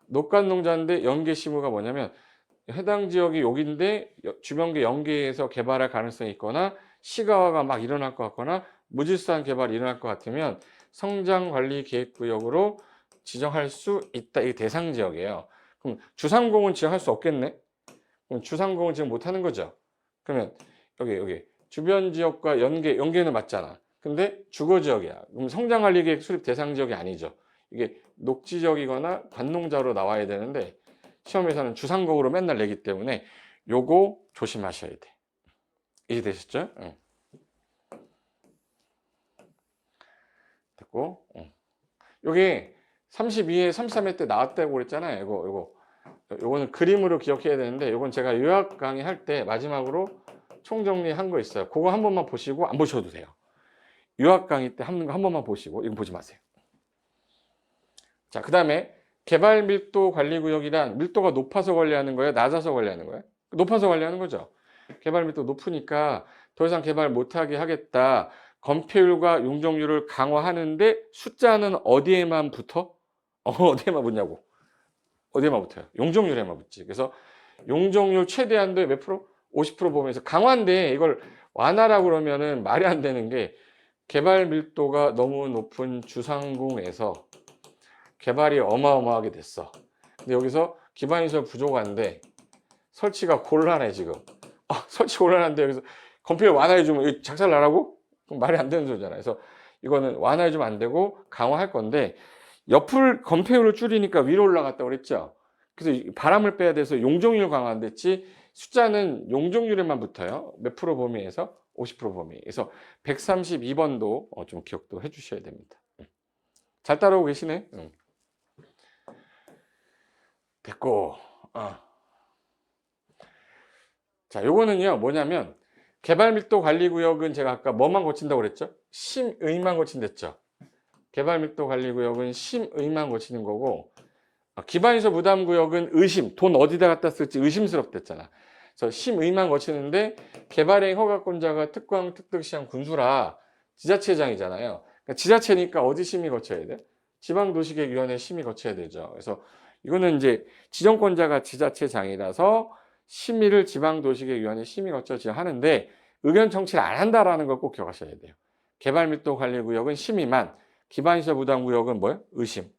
녹관농자인데 연계 시무가 뭐냐면 해당 지역이 여기인데 주변계 연계해서 개발할 가능성이 있거나 시가화가 막 일어날 것 같거나 무질서한 개발이 일어날 것 같으면 성장관리계획구역으로 지정할 수 있다. 이게 대상 지역이에요. 그럼 주상공은 지정할 수 없겠네. 그럼 주상공은 지금 못하는 거죠. 그러면 여기 주변 지역과 연계는 맞잖아. 근데 주거 지역이야. 그럼 성장관리계획 수립 대상 지역이 아니죠. 이게 녹지 지역이거나 관농자로 나와야 되는데 시험에서는 주상공으로 맨날 내기 때문에 요거 조심하셔야 돼. 이해되셨죠? 응. 됐고, 요게 32회, 33회 때 나왔다고 그랬잖아요. 요거는 그림으로 기억해야 되는데, 요건 제가 요약 강의 할 때 마지막으로 총정리한 거 있어요. 그거 한 번만 보시고 안 보셔도 돼요. 요약 강의 때 하는 거 한 번만 보시고, 이거 보지 마세요. 자, 그 다음에 개발 밀도 관리 구역이란 밀도가 높아서 관리하는 거예요? 낮아서 관리하는 거예요? 높아서 관리하는 거죠. 개발 밀도 높으니까 더 이상 개발 못하게 하겠다. 건폐율과 용적률을 강화하는데 숫자는 어디에만 붙어? 어디에만 붙냐고. 어디에만 붙어요? 용적률에만 붙지. 그래서 용적률 최대한도에 몇 프로? 50% 보면서 강화인데 이걸 완화라고 그러면은 말이 안 되는 게 개발 밀도가 너무 높은 주상공에서 개발이 어마어마하게 됐어. 근데 여기서 기반시설 부족한데 설치가 곤란해 지금. 설치 곤란한데 여기서 건폐율 완화해주면 작살 나라고? 그럼 말이 안 되는 소리잖아요. 그래서 이거는 완화해주면 안 되고 강화할 건데 옆을 건폐율을 줄이니까 위로 올라갔다고 그랬죠. 그래서 바람을 빼야 돼서 용적률 강화 안 됐지 숫자는 용적률에만 붙어요. 몇 프로 범위에서? 50% 범위. 그래서 132번도 좀 기억도 해 주셔야 됩니다. 잘 따라오고 계시네? 됐고. 자, 요거는요, 뭐냐면, 개발밀도 관리구역은 제가 아까 뭐만 고친다고 그랬죠? 심의만 고친댔죠. 개발밀도 관리구역은 심의만 고치는 거고, 기반시설 부담구역은 의심, 돈 어디다 갖다 쓸지 의심스럽댔잖아. 그래서 심의만 거치는데 개발행 허가권자가 특광, 특특시장, 군수라 지자체장이잖아요. 그러니까 지자체니까 어디 심의 거쳐야 돼? 지방도시계획위원회 심의 거쳐야 되죠. 그래서 이거는 이제 지정권자가 지자체장이라서 심의를 지방도시계획위원회 심의 거쳐서 하는데 의견 청취를 안 한다라는 걸 꼭 기억하셔야 돼요. 개발밀도 관리구역은 심의만, 기반시설 부담구역은 뭐예요? 의심.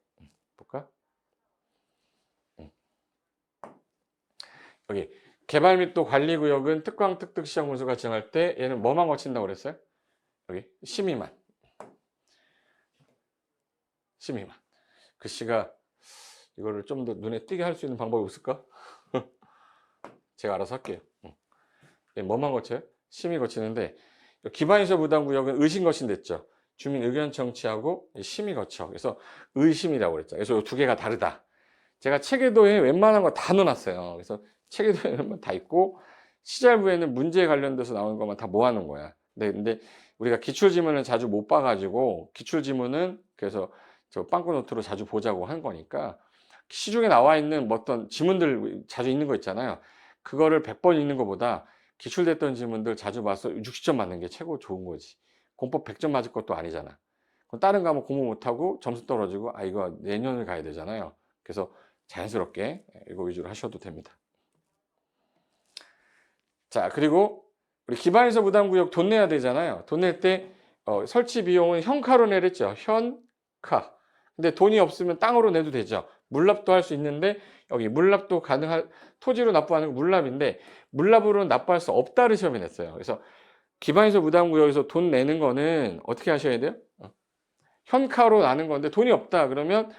볼까? 여기 개발밀도 관리구역은 특광, 특특시장 군수가 정할 때 얘는 뭐만 거친다고 그랬어요? 여기 심의만. 심의만. 글씨가 이거를 좀 더 눈에 띄게 할 수 있는 방법이 없을까? 제가 알아서 할게요. 뭐만 거쳐요? 심의 거치는데 기반시설 부담구역은 의심 거친 됐죠. 주민 의견 청취하고 심의 거쳐. 그래서 의심이라고 그랬죠. 그래서 이 두 개가 다르다. 제가 체계도에 웬만한 거 다 넣어놨어요. 그래서 체계도에는 다 있고 시잘부에는 문제에 관련돼서 나오는 것만 다 모아놓은 거야. 근데 우리가 기출지문을 자주 못 봐가지고 기출지문은 그래서 저 빵꾸노트로 자주 보자고 한 거니까 시중에 나와 있는 어떤 지문들 자주 있는 거 있잖아요. 그거를 100번 읽는 것보다 기출됐던 지문들 자주 봐서 60점 맞는 게 최고 좋은 거지. 공법 100점 맞을 것도 아니잖아. 그럼 다른 과목 공부 못하고 점수 떨어지고 이거 내년을 가야 되잖아요. 그래서 자연스럽게 이거 위주로 하셔도 됩니다. 자, 그리고 우리 기반시설 부담구역 돈 내야 되잖아요. 돈 낼 때 설치 비용은 현카로 내랬죠. 현카. 근데 돈이 없으면 땅으로 내도 되죠. 물납도 할 수 있는데 여기 물납도 가능한 토지로 납부하는 건 물납인데 물납으로는 납부할 수 없다를 시험에 냈어요. 그래서 기반시설 부담구역에서 돈 내는 거는 어떻게 하셔야 돼요? 현카로 나는 건데 돈이 없다 그러면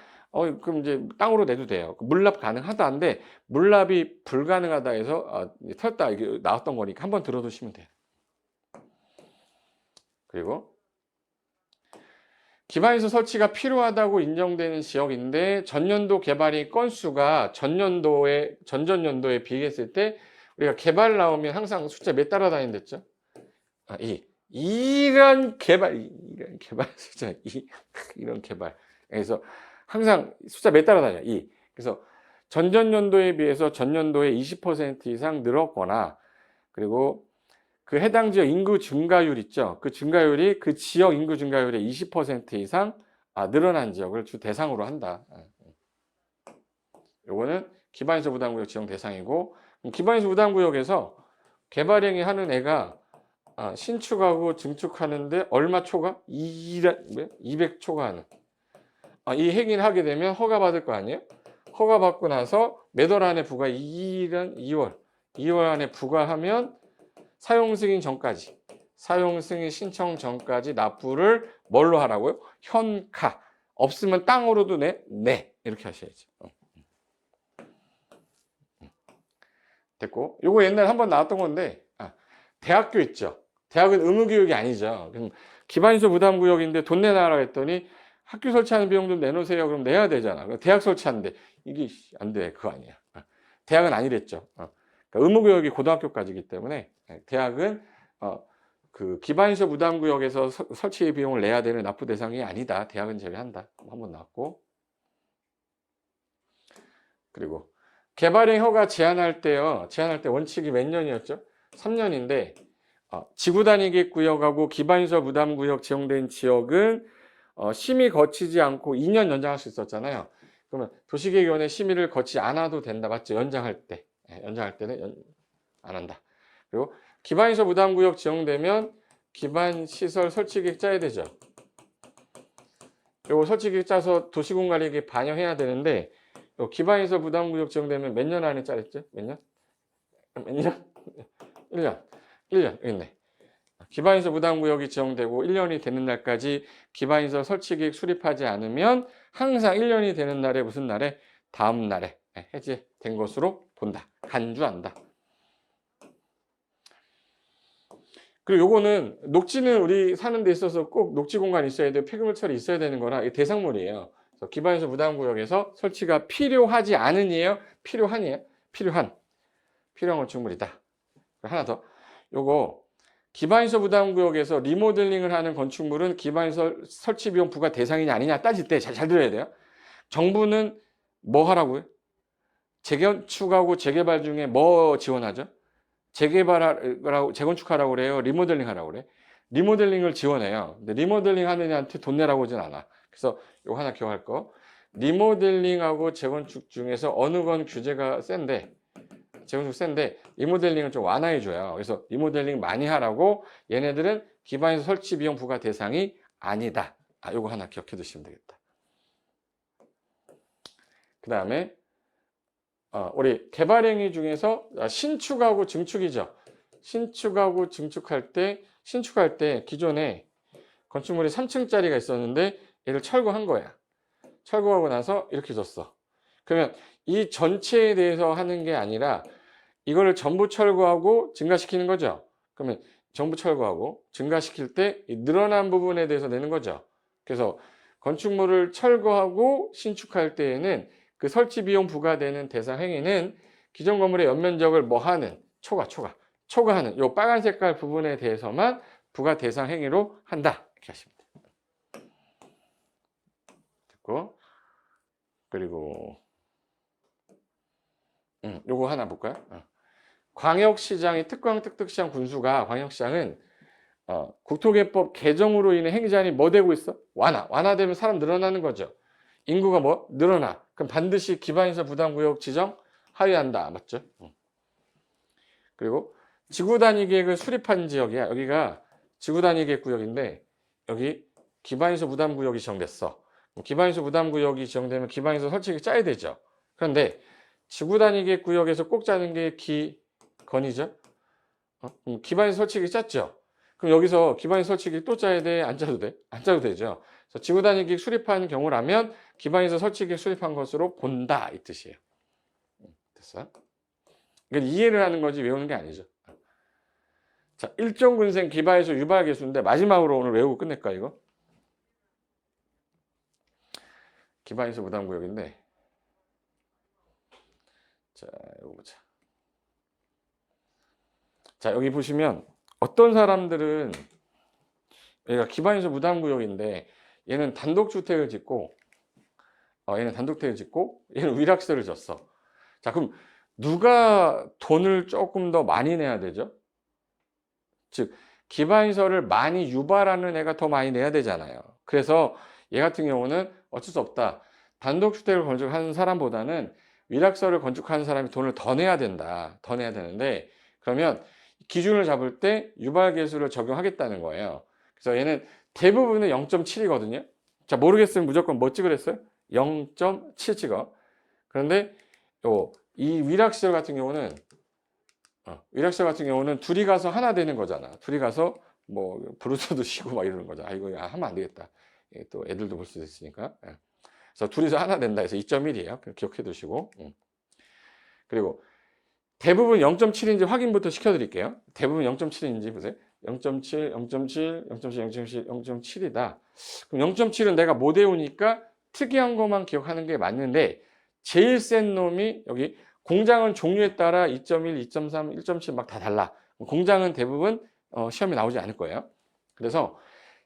그럼 이제 땅으로 내도 돼요. 물납 가능하다인데 물납이 불가능하다 해서 털다 이게 나왔던 거니까 한번 들어두시면 돼요. 그리고 기반시설 설치가 필요하다고 인정되는 지역인데 전년도 개발이 건수가 전전년도에 비교했을 때 우리가 개발 나오면 항상 숫자 몇 따라다닌댔죠? 이런 개발 숫자 이런 개발. 그래서 항상 숫자 몇 따라다녀? 그래서 전전년도에 비해서 전년도에 20% 이상 늘었거나 그리고 그 해당 지역 인구 증가율 있죠. 그 증가율이 그 지역 인구 증가율의 20% 이상 늘어난 지역을 주 대상으로 한다. 요거는 기반시설 부담구역 지정 대상이고 기반시설 부담구역에서 개발행위 하는 애가 신축하고 증축하는데 얼마 초과? 200 초과하는. 이 행위를 하게 되면 허가받을 거 아니에요? 허가받고 나서 몇 월 안에 부과? 2월 안에 부과하면 사용승인 전까지 사용승인 신청 전까지 납부를 뭘로 하라고요? 현카. 없으면 땅으로도 내 이렇게 하셔야죠. 됐고 요거 옛날에 한번 나왔던 건데 대학교 있죠. 대학은 의무교육이 아니죠. 그럼 기반시설 부담구역인데 돈 내놔라 했더니 학교 설치하는 비용 좀 내놓으세요. 그럼 내야 되잖아. 대학 설치하는데 이게 안 돼. 그거 아니야. 대학은 아니랬죠. 그러니까 의무교육이 고등학교까지이기 때문에 대학은 그 기반시설 부담구역에서 설치 비용을 내야 되는 납부 대상이 아니다. 대학은 제외한다. 한번 나왔고 그리고 개발행 허가 제한할 때요. 제한할 때 원칙이 몇 년이었죠? 3년인데 지구 단위 계획 구역하고 기반시설 부담 구역 지정된 지역은 심의 거치지 않고 2년 연장할 수 있었잖아요. 그러면 도시계획위원회 심의를 거치지 않아도 된다. 맞죠? 연장할 때. 연장할 때는 안 한다. 그리고 기반시설 부담 구역 지정되면 기반시설 설치 계획 짜야 되죠. 요거 설치 계획 짜서 도시공관리계획에 반영해야 되는데 요 기반시설 부담 구역 지정되면 몇 년 안에 짜랬죠? 몇 년? 몇 년? 1년. 1년. 여기 있네. 기반시설 부담구역이 지정되고 1년이 되는 날까지 기반시설 설치계획 수립하지 않으면 항상 1년이 되는 날에 무슨 날에? 다음 날에 해제된 것으로 본다. 간주한다. 그리고 요거는 녹지는 우리 사는 데 있어서 꼭 녹지 공간이 있어야 돼요. 폐기물처리 있어야 되는 거라 이게 대상물이에요. 그래서 기반시설 부담구역에서 설치가 필요하지 않으니에요? 필요한이에요? 필요한 건축물이다. 하나 더. 요거 기반시설 부담구역에서 리모델링을 하는 건축물은 기반시설 설치 비용 부과 대상이냐 아니냐 따질 때 잘 들어야 돼요. 정부는 뭐 하라고요? 재건축하고 재개발 중에 뭐 지원하죠? 재개발하라고, 재건축하라고 그래요? 리모델링 하라고 그래? 리모델링을 지원해요. 근데 리모델링 하는 애한테 돈 내라고 하진 않아. 그래서 요거 하나 기억할 거. 리모델링하고 재건축 중에서 어느 건 규제가 센데 재건축 센데 리모델링을 좀 완화해줘요. 그래서 리모델링 많이 하라고 얘네들은 기반시설 설치 비용 부과 대상이 아니다. 요거 하나 기억해 두시면 되겠다. 그 다음에 우리 개발행위 중에서 신축하고 증축이죠. 신축하고 증축할 때 기존에 건축물이 3층짜리가 있었는데 얘를 철거한 거야. 철거하고 나서 이렇게 줬어. 그러면 이 전체에 대해서 하는 게 아니라 이거를 전부 철거하고 증가시키는 거죠. 그러면 전부 철거하고 증가시킬 때 늘어난 부분에 대해서 내는 거죠. 그래서 건축물을 철거하고 신축할 때에는 그 설치 비용 부과되는 대상 행위는 기존 건물의 연면적을 뭐 하는 초과하는 요 빨간 색깔 부분에 대해서만 부과 대상 행위로 한다. 이렇게 하시면 돼요. 됐고 그리고 요거 하나 볼까요? 광역시장의 특광특특시장 군수가 광역시장은 국토개법 개정으로 인해 행위 제한이 뭐 되고 있어? 완화되면 사람 늘어나는 거죠. 인구가 뭐? 늘어나. 그럼 반드시 기반시설 부담구역 지정 하회한다. 맞죠? 그리고 지구단위 계획을 수립한 지역이야. 여기가 지구단위 계획 구역인데 여기 기반시설 부담구역이 지정됐어. 기반시설 부담구역이 지정되면 기반시설 설치계획 짜야 되죠. 그런데 지구단위 계획 구역에서 꼭 짜는 게 기건이죠. 기반시설 설치계획 짰죠. 그럼 여기서 기반시설 설치계획 또 짜야 돼? 안 짜도 돼? 안 짜도 되죠. 그래서 지구단위 계획 수립한 경우라면 기반시설 설치계획 수립한 것으로 본다 이 뜻이에요. 됐어? 이건 이해를 하는 거지 외우는 게 아니죠. 자, 일정군생 기반시설 유발 개수인데 마지막으로 오늘 외우고 끝낼까 이거? 기반시설 부담구역인데 자, 이거 보자. 자, 여기 보시면 어떤 사람들은 얘가 기반시설 부담구역인데 얘는 단독주택을 짓고 얘는 위락설을 졌어. 자, 그럼 누가 돈을 조금 더 많이 내야 되죠? 즉 기반시설을 많이 유발하는 애가 더 많이 내야 되잖아요. 그래서 얘 같은 경우는 어쩔 수 없다. 단독주택을 건축하는 사람보다는 위락설을 건축하는 사람이 돈을 더 내야 된다. 더 내야 되는데 그러면 기준을 잡을 때 유발계수를 적용하겠다는 거예요. 그래서 얘는 대부분은 0.7이거든요. 자, 모르겠으면 무조건 뭐 찍으랬어요? 0.7 찍어. 그런데 이 위락시설 같은 경우는 둘이 가서 하나 되는 거잖아. 둘이 가서 뭐 브루스도 쉬고 막 이러는 거잖아. 이거 하면 안 되겠다. 또 애들도 볼 수도 있으니까. 그래서 둘이서 하나 된다 해서 2.1이에요. 기억해 두시고. 그리고 대부분 0.7인지 확인부터 시켜드릴게요. 대부분 0.7인지 보세요. 0.7, 0.7, 0.7, 0.7, 0.7이다. 그럼 0.7은 내가 못 외우니까 특이한 것만 기억하는 게 맞는데 제일 센 놈이 여기 공장은 종류에 따라 2.1, 2.3, 1.7 막 다 달라. 공장은 대부분 시험에 나오지 않을 거예요. 그래서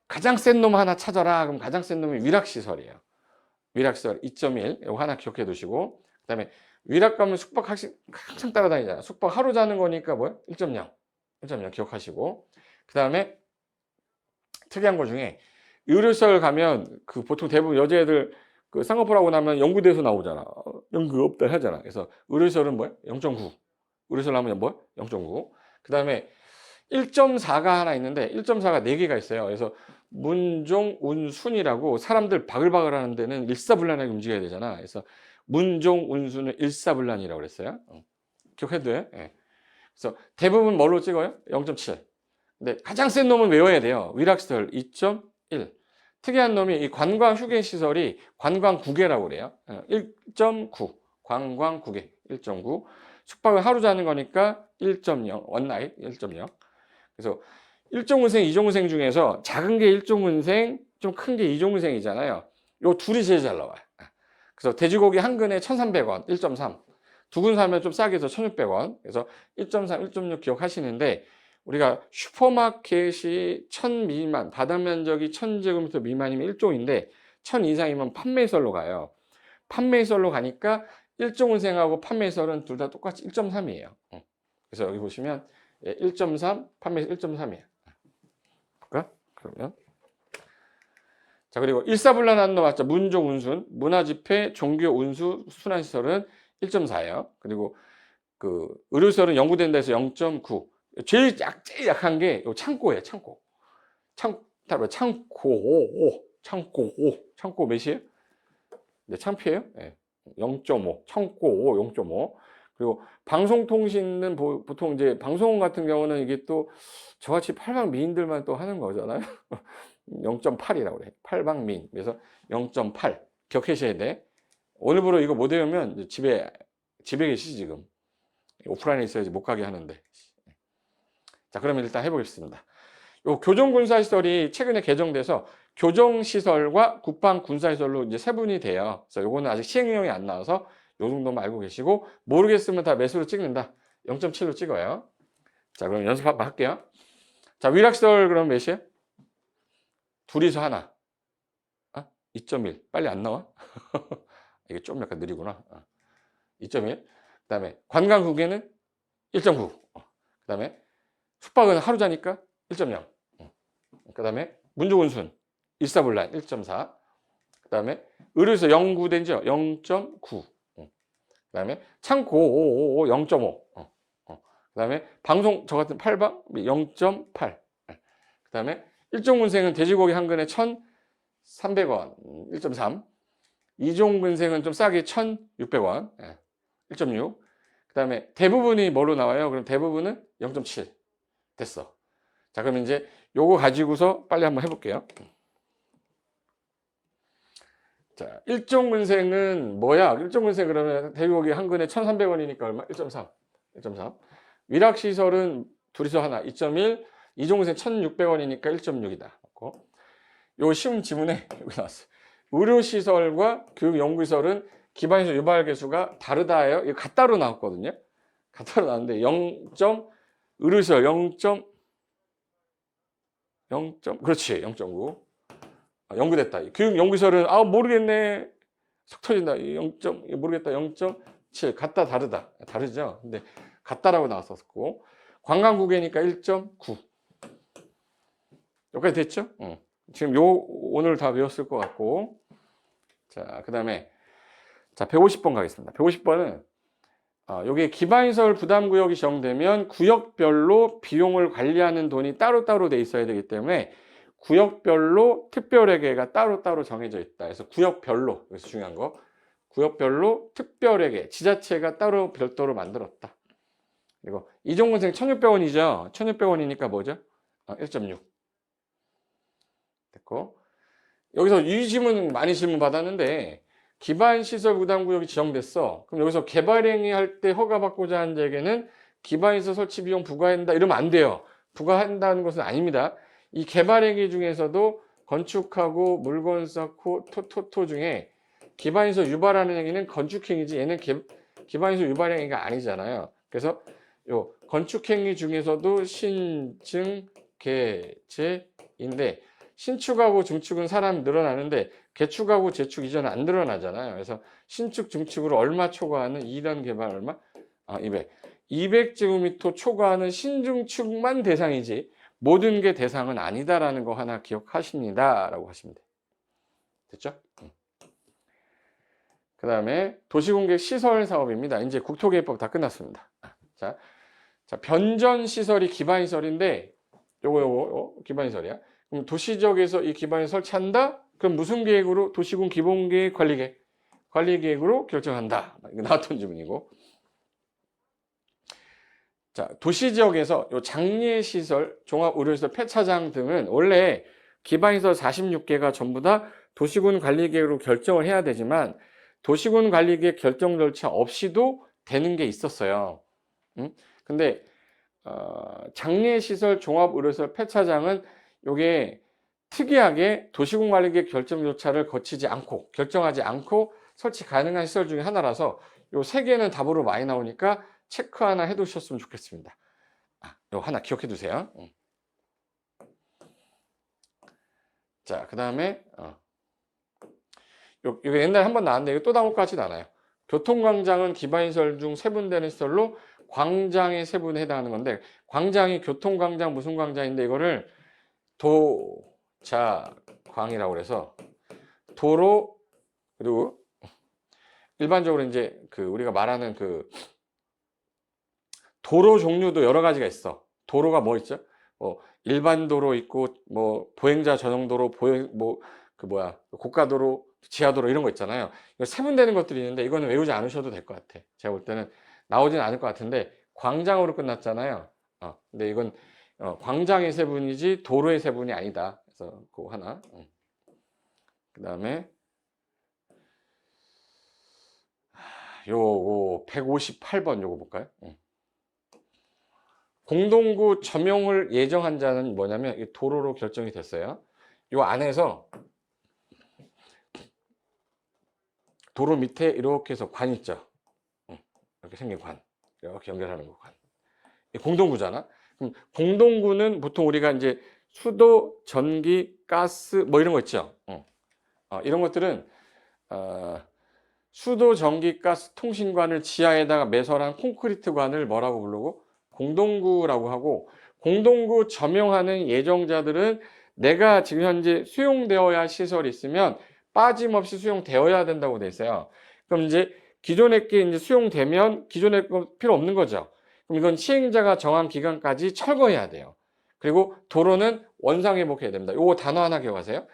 가장 센 놈 하나 찾아라. 그럼 가장 센 놈이 위락시설이에요. 위락시설 2.1 이거 하나 기억해 두시고 그다음에 위락 가면 숙박 항상 따라다니잖아. 숙박 하루 자는 거니까 뭐야? 1.0. 1.0 기억하시고. 그 다음에 특이한 거 중에 의료시설 가면 그 보통 대부분 여자애들 그 쌍꺼풀 하고 나면 연구돼서 나오잖아. 연구 없다 하잖아. 그래서 의료시설은 뭐야? 0.9. 의료시설 하면 뭐야? 0.9. 그 다음에 1.4가 하나 있는데 1.4가 4개가 있어요. 그래서 문종, 운순이라고 사람들 바글바글 하는 데는 일사불란하게 움직여야 되잖아. 그래서 문종, 운순은 일사불란이라고 그랬어요. 기억해도 돼요? 예. 그래서 대부분 뭘로 찍어요? 0.7. 근데 가장 센 놈은 외워야 돼요. 위락시설 2.1. 특이한 놈이 이 관광 휴게 시설이 관광국외라고 그래요. 1.9. 관광국외 1.9. 숙박을 하루 자는 거니까 1.0. 원나잇 1.0. 그래서 1종근생, 2종근생 중에서 작은 게 1종근생, 좀 큰 게 2종근생이잖아요. 요 둘이 제일 잘 나와요. 그래서 돼지고기 한 근에 1,300원, 1.3. 두 근 사면 좀 싸게 해서 1,600원. 그래서 1.3, 1.6 기억하시는데 우리가 슈퍼마켓이 1,000 미만, 바닥 면적이 1,000제곱미터 미만이면 1종인데 1,000 이상이면 판매설로 가요. 판매설로 가니까 1종근생하고 판매설은 둘 다 똑같이 1.3이에요. 그래서 여기 보시면 1.3, 판매에서 1.3이에요. 볼까? 그러면. 자, 그리고 일사불란한 놈 맞죠? 문종, 운순, 문화집회, 종교, 운수, 순환시설은 1.4예요. 그리고 그 의료시설은 연구된다 해서 0.9. 제일 약한 게 창고예요, 창고. 창고 몇이에요? 네, 창피해요? 네. 0.5. 창고 5, 0.5. 그리고 방송통신은 보통 이제 방송 같은 경우는 이게 또 저같이 팔방미인들만 또 하는 거잖아요. 0.8이라고 그래. 팔방미인. 그래서 0.8 기억하셔야 돼. 오늘부로 이거 못 외우면 집에 계시지 지금. 오프라인에 있어야지 못 가게 하는데. 자, 그러면 일단 해보겠습니다. 요 교정군사시설이 최근에 개정돼서 교정시설과 국방군사시설로 이제 세분이 돼요. 그래서 요거는 아직 시행령이 안 나와서 요 정도만 알고 계시고 모르겠으면 다 매수로 찍는다. 0.7로 찍어요. 자, 그럼 연습 한번 할게요. 자, 위락시설 그럼 몇이에요? 둘이서 하나. 2.1. 빨리 안 나와? 이게 좀 약간 느리구나. 2.1. 그 다음에 관광국에는 1.9. 그 다음에 숙박은 하루 자니까 1.0. 그 다음에 문조운순 일사불란 1.4. 그 다음에 의료에서 연구된죠 0.9. 그 다음에 창고 0.5. 그 다음에 방송 저 같은 팔방 0.8. 그 다음에 일종근생은 돼지고기 한 근에 1,300원 1.3. 이종근생은 좀 싸게 1,600원 1.6. 그 다음에 대부분이 뭐로 나와요? 그럼 대부분은 0.7. 됐어. 자, 그럼 이제 요거 가지고서 빨리 한번 해볼게요. 자, 일종근생은 뭐야? 일종근생 그러면 돼지고기 한 근에 1,300원이니까 얼마? 1.3. 1.3. 위락시설은 둘이서 하나 2.1. 이종근생 1,600원이니까 1.6이다. 요 시험 지문에 여기 나왔어요. 의료시설과 교육연구시설은 기반시설 유발 개수가 다르다예요. 이거 같다로 나왔거든요. 같다로 나왔는데 0. 의료시설 0. 그렇지 0.9. 연구됐다. 교육연구시설은 모르겠네. 속 터진다. 0. 모르겠다. 0.7. 같다 다르다. 다르죠. 근데 같다라고 나왔었고 관광국이니까 1.9. 여기까지 됐죠? 지금 오늘 다 외웠을 것 같고. 자, 그 다음에 자 150번 가겠습니다. 150번은 여기에 기반시설 부담구역이 지정되면 구역별로 비용을 관리하는 돈이 따로따로 돼 있어야 되기 때문에 구역별로 특별회계가 따로따로 정해져 있다. 그래서 구역별로, 여기서 중요한 거, 구역별로 특별회계, 지자체가 따로 별도로 만들었다. 그리고 이종근생 1,600원이죠. 1,600원이니까 뭐죠? 1.6. 됐고. 여기서 이 질문 많이 질문 받았는데 기반시설 부담구역이 지정됐어. 그럼 여기서 개발행위 할 때 허가받고자 하는 자에게는 기반시설 설치 비용 부과한다 이러면 안 돼요. 부과한다는 것은 아닙니다. 이 개발행위 중에서도 건축하고 물건 쌓고 토토토 중에 기반시설 유발하는 행위는 건축행위지 얘는 기반시설 유발행위가 아니잖아요. 그래서 요 건축행위 중에서도 신증 개체인데 신축하고 중축은 사람이 늘어나는데 개축하고 재축 이전은 안 늘어나잖아요. 그래서 신축, 중축으로 얼마 초과하는 2단 개발 얼마? 200. 200제곱미터 초과하는 신중축만 대상이지 모든 게 대상은 아니다라는 거 하나 기억하십니다라고 하시면 돼요. 됐죠? 그 다음에 도시공개 시설 사업입니다. 이제 국토개혁법 다 끝났습니다. 자, 변전시설이 기반시설인데 요거 기반시설이야. 그럼 도시지역에서 이 기반시설 설치한다? 그럼 무슨 계획으로? 도시군 기본계획 관리계획. 관리계획으로 결정한다. 이거 나왔던 질문이고. 자, 도시지역에서 요 장례시설, 종합의료시설, 폐차장 등은 원래 기반시설 46개가 전부 다 도시군 관리계획으로 결정을 해야 되지만 도시군 관리계획 결정 절차 없이도 되는 게 있었어요. 근데 장례시설, 종합의료시설, 폐차장은 요게 특이하게 도시군 관리계획 결정 절차를 거치지 않고 결정하지 않고 설치 가능한 시설 중에 하나라서 요 세 개는 답으로 많이 나오니까 체크 하나 해두셨으면 좋겠습니다. 요 하나 기억해 두세요. 자, 그 다음에 이거 옛날에 한번 나왔는데 이거 또 나올 것 같지는 않아요. 교통광장은 기반시설 중 세분되는 시설로 광장의 세분에 해당하는 건데 광장이 교통광장 무슨 광장인데 이거를 도자광이라고 그래서 도로 그리고 일반적으로 이제 그 우리가 말하는 그 도로 종류도 여러 가지가 있어. 도로가 뭐 있죠? 일반 도로 있고 뭐 보행자 전용 도로, 고가도로, 지하도로 이런 거 있잖아요. 이거 세분되는 것들이 있는데 이거는 외우지 않으셔도 될 것 같아. 제가 볼 때는 나오진 않을 것 같은데 광장으로 끝났잖아요. 근데 이건 광장의 세분이지 도로의 세분이 아니다. 그래서 그거 하나. 그 다음에 요거 158번 요거 볼까요? 공동구 점용을 예정한 자는 뭐냐면 이 도로로 결정이 됐어요. 요 안에서 도로 밑에 이렇게 해서 관 있죠. 이렇게 생긴 관. 이렇게 연결하는 거 관. 공동구잖아. 그럼 공동구는 보통 우리가 이제 수도, 전기, 가스 뭐 이런 거 있죠. 이런 것들은 수도, 전기, 가스, 통신관을 지하에다가 매설한 콘크리트관을 뭐라고 부르고? 공동구라고 하고 공동구 점용하는 예정자들은 내가 지금 현재 수용되어야 할 시설이 있으면 빠짐없이 수용되어야 된다고 돼 있어요. 그럼 이제 기존의 게 이제 수용되면 기존의 거 필요 없는 거죠. 그럼 이건 시행자가 정한 기간까지 철거해야 돼요. 그리고 도로는 원상회복해야 됩니다. 요거 단어 하나 기억하세요.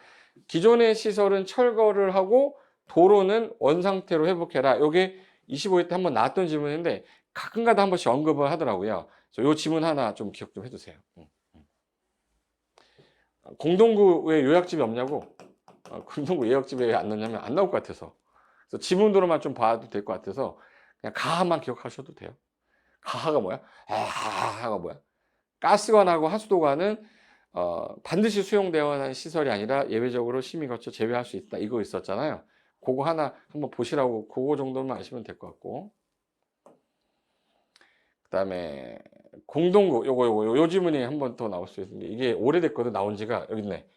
기존의 시설은 철거를 하고 도로는 원상태로 회복해라. 요게 25회 때 한번 나왔던 질문인데 가끔가다 한 번씩 언급을 하더라고요. 요 지문 하나 좀 기억 좀 해두세요. 공동구에 요약집이 없냐고? 공동구 요약집에 왜 안 넣냐면 안 나올 것 같아서. 그래서 지문도로만 좀 봐도 될 것 같아서 그냥 가하만 기억하셔도 돼요. 가하가 뭐야? 하가 뭐야? 가스관하고 하수도관은 반드시 수용되어야 하는 시설이 아니라 예외적으로 심의 거쳐 제외할 수 있다. 이거 있었잖아요. 그거 하나 한번 보시라고 그거 정도만 아시면 될 것 같고. 그 다음에 공동구 요 지문이 한 번 더 나올 수 있는 게 이게 오래됐거든. 나온 지가 여기 있네.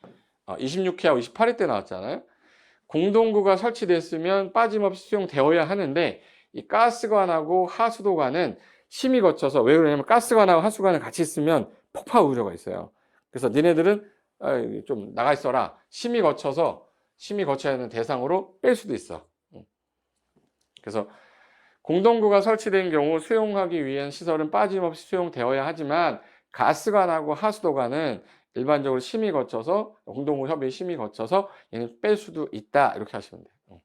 26회하고 28회 때 나왔잖아요. 공동구가 설치됐으면 빠짐없이 수용되어야 하는데 이 가스관하고 하수도관은 심의 거쳐서 왜 그러냐면 가스관하고 하수관을 같이 쓰면 폭파 우려가 있어요. 그래서 니네들은 좀 나가 있어라. 심의 거쳐야 하는 대상으로 뺄 수도 있어. 그래서 공동구가 설치된 경우 수용하기 위한 시설은 빠짐없이 수용되어야 하지만 가스관하고 하수도관은 일반적으로 심의 거쳐서 공동구 협의 심의 거쳐서 얘는 뺄 수도 있다. 이렇게 하시면 돼요.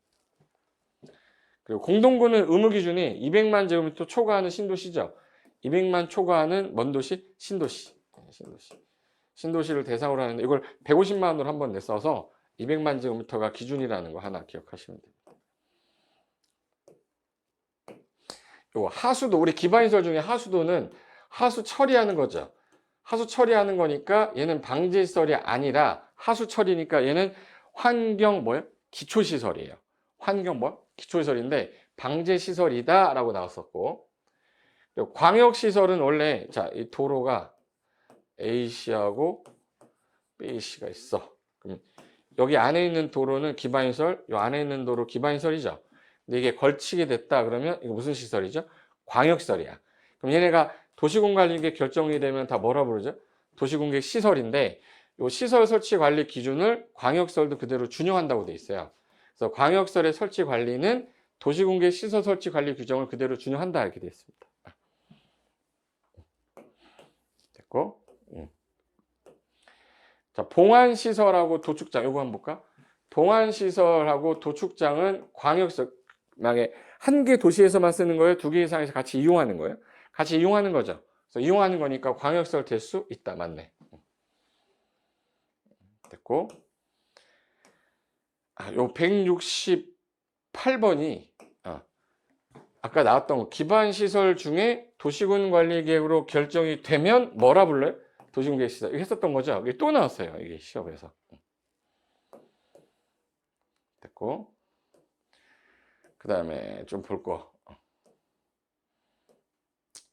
그리고 공동구는 의무 기준이 200만 제곱미터 초과하는 신도시죠. 200만 초과하는 뭔 도시? 신도시. 신도시를 대상으로 하는데 이걸 150만 원으로 한번 냈어서 200만 제곱미터가 기준이라는 거 하나 기억하시면 됩니다. 요 하수도, 우리 기반시설 중에 하수도는 하수 처리하는 거죠. 하수 처리하는 거니까 얘는 방제시설이 아니라 하수 처리니까 얘는 환경 기초시설이에요. 환경 기초시설인데 방제시설이다 라고 나왔었고, 광역시설은 원래 이 도로가 A씨하고 B씨가 있어. 그럼 여기 안에 있는 도로는 기반시설, 요 안에 있는 도로 기반시설이죠. 근데 이게 걸치게 됐다 그러면 이거 무슨 시설이죠? 광역시설이야. 그럼 얘네가 도시공관리계 결정이 되면 다 뭐라 부르죠? 도시공객 시설인데 요 시설 설치 관리 기준을 광역시설도 그대로 준용한다고 돼 있어요. 그래서 광역시설의 설치 관리는 도시공객 시설 설치 관리 규정을 그대로 준용한다 이렇게 돼 있습니다. 됐고. 자, 봉안시설하고 도축장 요거 한번 볼까? 봉안시설하고 도축장은 광역시설, 만약에 한 개 도시에서만 쓰는 거예요? 두 개 이상에서 같이 이용하는 거예요? 같이 이용하는 거죠. 그래서 이용하는 거니까 광역시설 될 수 있다. 맞네. 됐고. 요 168번이 아까 나왔던 거 기반시설 중에 도시군관리계획으로 결정이 되면 뭐라 불러요? 도시군계획시설. 이거 했었던 거죠. 이게 또 나왔어요. 이게 시험에서. 됐고. 그 다음에 좀 볼 거.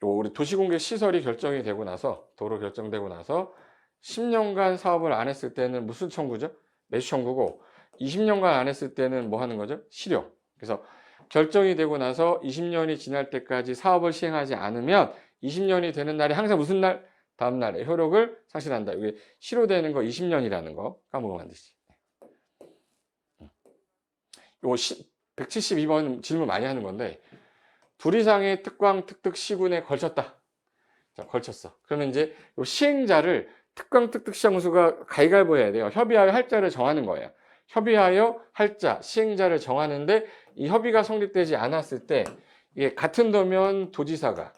우리 도시공개시설이 결정이 되고 나서, 도로 결정되고 나서 10년간 사업을 안 했을 때는 무슨 청구죠? 매수 청구고, 20년간 안 했을 때는 뭐 하는 거죠? 실효. 그래서 결정이 되고 나서 20년이 지날 때까지 사업을 시행하지 않으면 20년이 되는 날이 항상 무슨 날? 다음 날에 효력을 상실한다. 이게 실효되는 거 20년이라는 거 까먹으면 안 되지. 요 172번 질문 많이 하는 건데, 둘 이상의 특광, 특특, 시군에 걸쳤다. 자, 걸쳤어. 그러면 이제 요 시행자를 특광, 특특, 시행수가 가위가위보 해야 돼요. 협의하여 할자를 정하는 거예요. 협의하여 할자, 시행자를 정하는데 이 협의가 성립되지 않았을 때 이게 같은 도면 도지사가,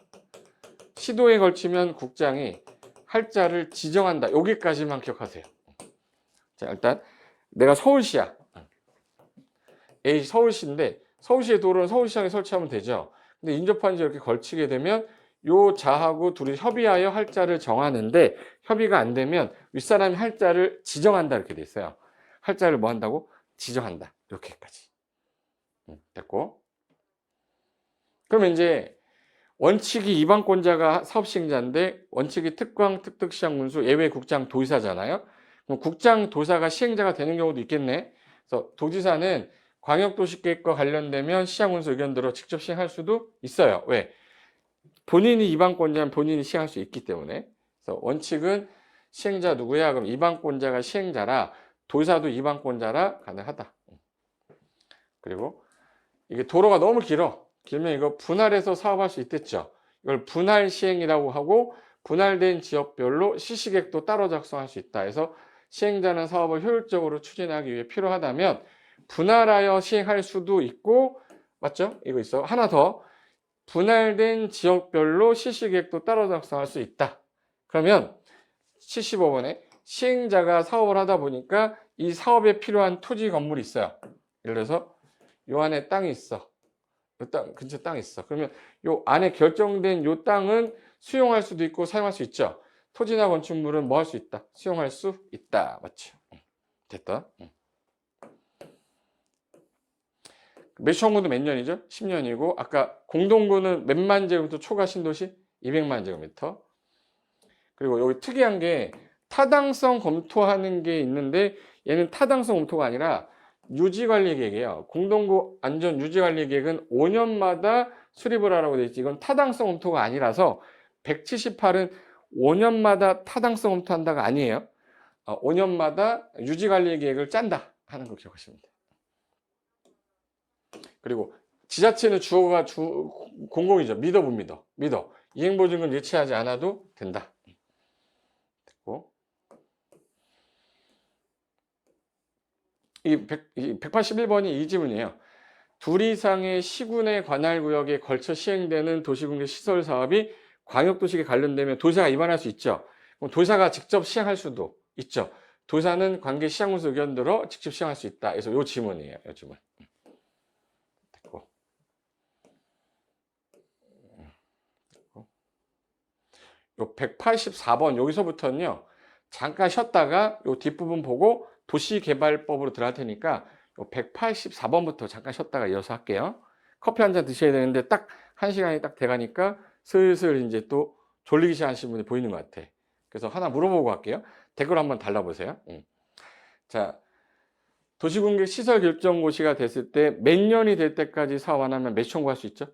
시도에 걸치면 국장이 할자를 지정한다. 여기까지만 기억하세요. 자, 일단 내가 서울시야. A 서울시인데 서울시의 도로는 서울시장에 설치하면 되죠. 근데 인접한지 이렇게 걸치게 되면 요 자하고 둘이 협의하여 할자를 정하는데 협의가 안 되면 윗사람이 할자를 지정한다 이렇게 돼 있어요. 할자를 뭐 한다고? 지정한다. 이렇게까지. 됐고. 그러면 이제 원칙이 이방권자가 사업시행자인데 원칙이 특광, 특특, 시장군수, 예외 국장, 도지사잖아요. 그럼 국장, 도사가 시행자가 되는 경우도 있겠네. 그래서 도지사는 광역도시계획과 관련되면 시장군수 의견 들어 직접 시행할 수도 있어요. 왜? 본인이 이방권자면 본인이 시행할 수 있기 때문에. 그래서 원칙은 시행자 누구야? 그럼 이방권자가 시행자라 도지사도 이방권자라 가능하다. 그리고 이게 도로가 너무 길면 이거 분할해서 사업할 수 있겠죠. 이걸 분할 시행이라고 하고 분할된 지역별로 시시계획도 따로 작성할 수 있다. 해서 시행자는 사업을 효율적으로 추진하기 위해 필요하다면 분할하여 시행할 수도 있고, 맞죠? 이거 있어. 하나 더. 분할된 지역별로 시시계획도 따로 작성할 수 있다. 그러면 75번에 시행자가 사업을 하다 보니까 이 사업에 필요한 토지 건물이 있어요. 예를 들어서 요 안에 땅이 있어. 요 땅, 근처 땅이 있어. 그러면 요 안에 결정된 요 땅은 수용할 수도 있고 사용할 수 있죠. 토지나 건축물은 뭐 할 수 있다? 수용할 수 있다. 맞죠? 됐다. 매수청구도 몇 년이죠? 10년이고 아까 공동구는 몇만 제곱미터 초과 신도시? 200만 제곱미터. 그리고 여기 특이한 게 타당성 검토하는 게 있는데 얘는 타당성 검토가 아니라 유지관리계획이에요. 공동구 안전 유지관리계획은 5년마다 수립을 하라고 되어 있지. 이건 타당성 검토가 아니라서 178은 5년마다 타당성 검토한다가 아니에요. 5년마다 유지관리계획을 짠다 하는 거 기억하시면 돼요. 그리고 지자체는 주어가 공공이죠. 믿어 못 믿어? 믿어. 이행보증금 예치하지 않아도 된다. 됐고. 이 181번이 이 질문이에요. 둘 이상의 시군의 관할구역에 걸쳐 시행되는 도시공개 시설 사업이 광역도시에 관련되면 도시가 위반할 수 있죠. 그럼 도시가 직접 시행할 수도 있죠. 도시는 관계 시장군수 의견 들어 직접 시행할 수 있다. 그래서 이 질문이에요. 이 질문. 됐고. 요 184번 여기서부터는요. 잠깐 쉬었다가 요 뒷부분 보고 도시개발법으로 들어갈 테니까 요 184번부터 잠깐 쉬었다가 이어서 할게요. 커피 한 잔 드셔야 되는데 딱 1시간이 딱 돼가니까 슬슬 이제 또 졸리기 시작하시는 분이 보이는 것 같아. 그래서 하나 물어보고 갈게요. 댓글 한번 달라보세요. 자, 도시공개 시설 결정고시가 됐을 때 몇 년이 될 때까지 사업 안 하면 몇 청구할 수 있죠?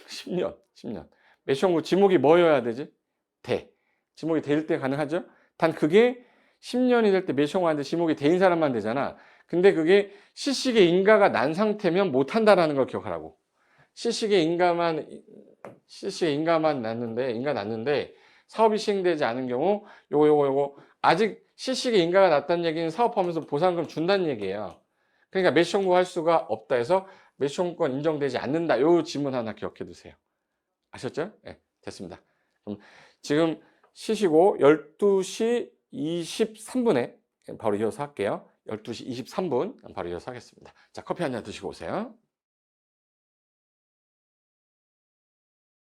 10년, 10년. 몇 청구 지목이 뭐여야 되지? 대. 지목이 될 때 가능하죠? 단 그게 10년이 될 때 몇 청구하는데 지목이 대인 사람만 되잖아. 근데 그게 시식의 인가가 난 상태면 못 한다라는 걸 기억하라고. 시식의 인가만 났는데 사업이 시행되지 않은 경우 요거 아직 시식의 인가가 났다는 얘기는 사업하면서 보상금 준다는 얘기예요. 그러니까 매수 청구할 수가 없다 해서 매수 청구권 인정되지 않는다. 요 지문 하나 기억해 두세요. 아셨죠? 네, 됐습니다. 그럼 지금 쉬시고 12시 23분에 바로 이어서 할게요. 12시 23분 바로 이어서 하겠습니다. 자, 커피 한 잔 드시고 오세요.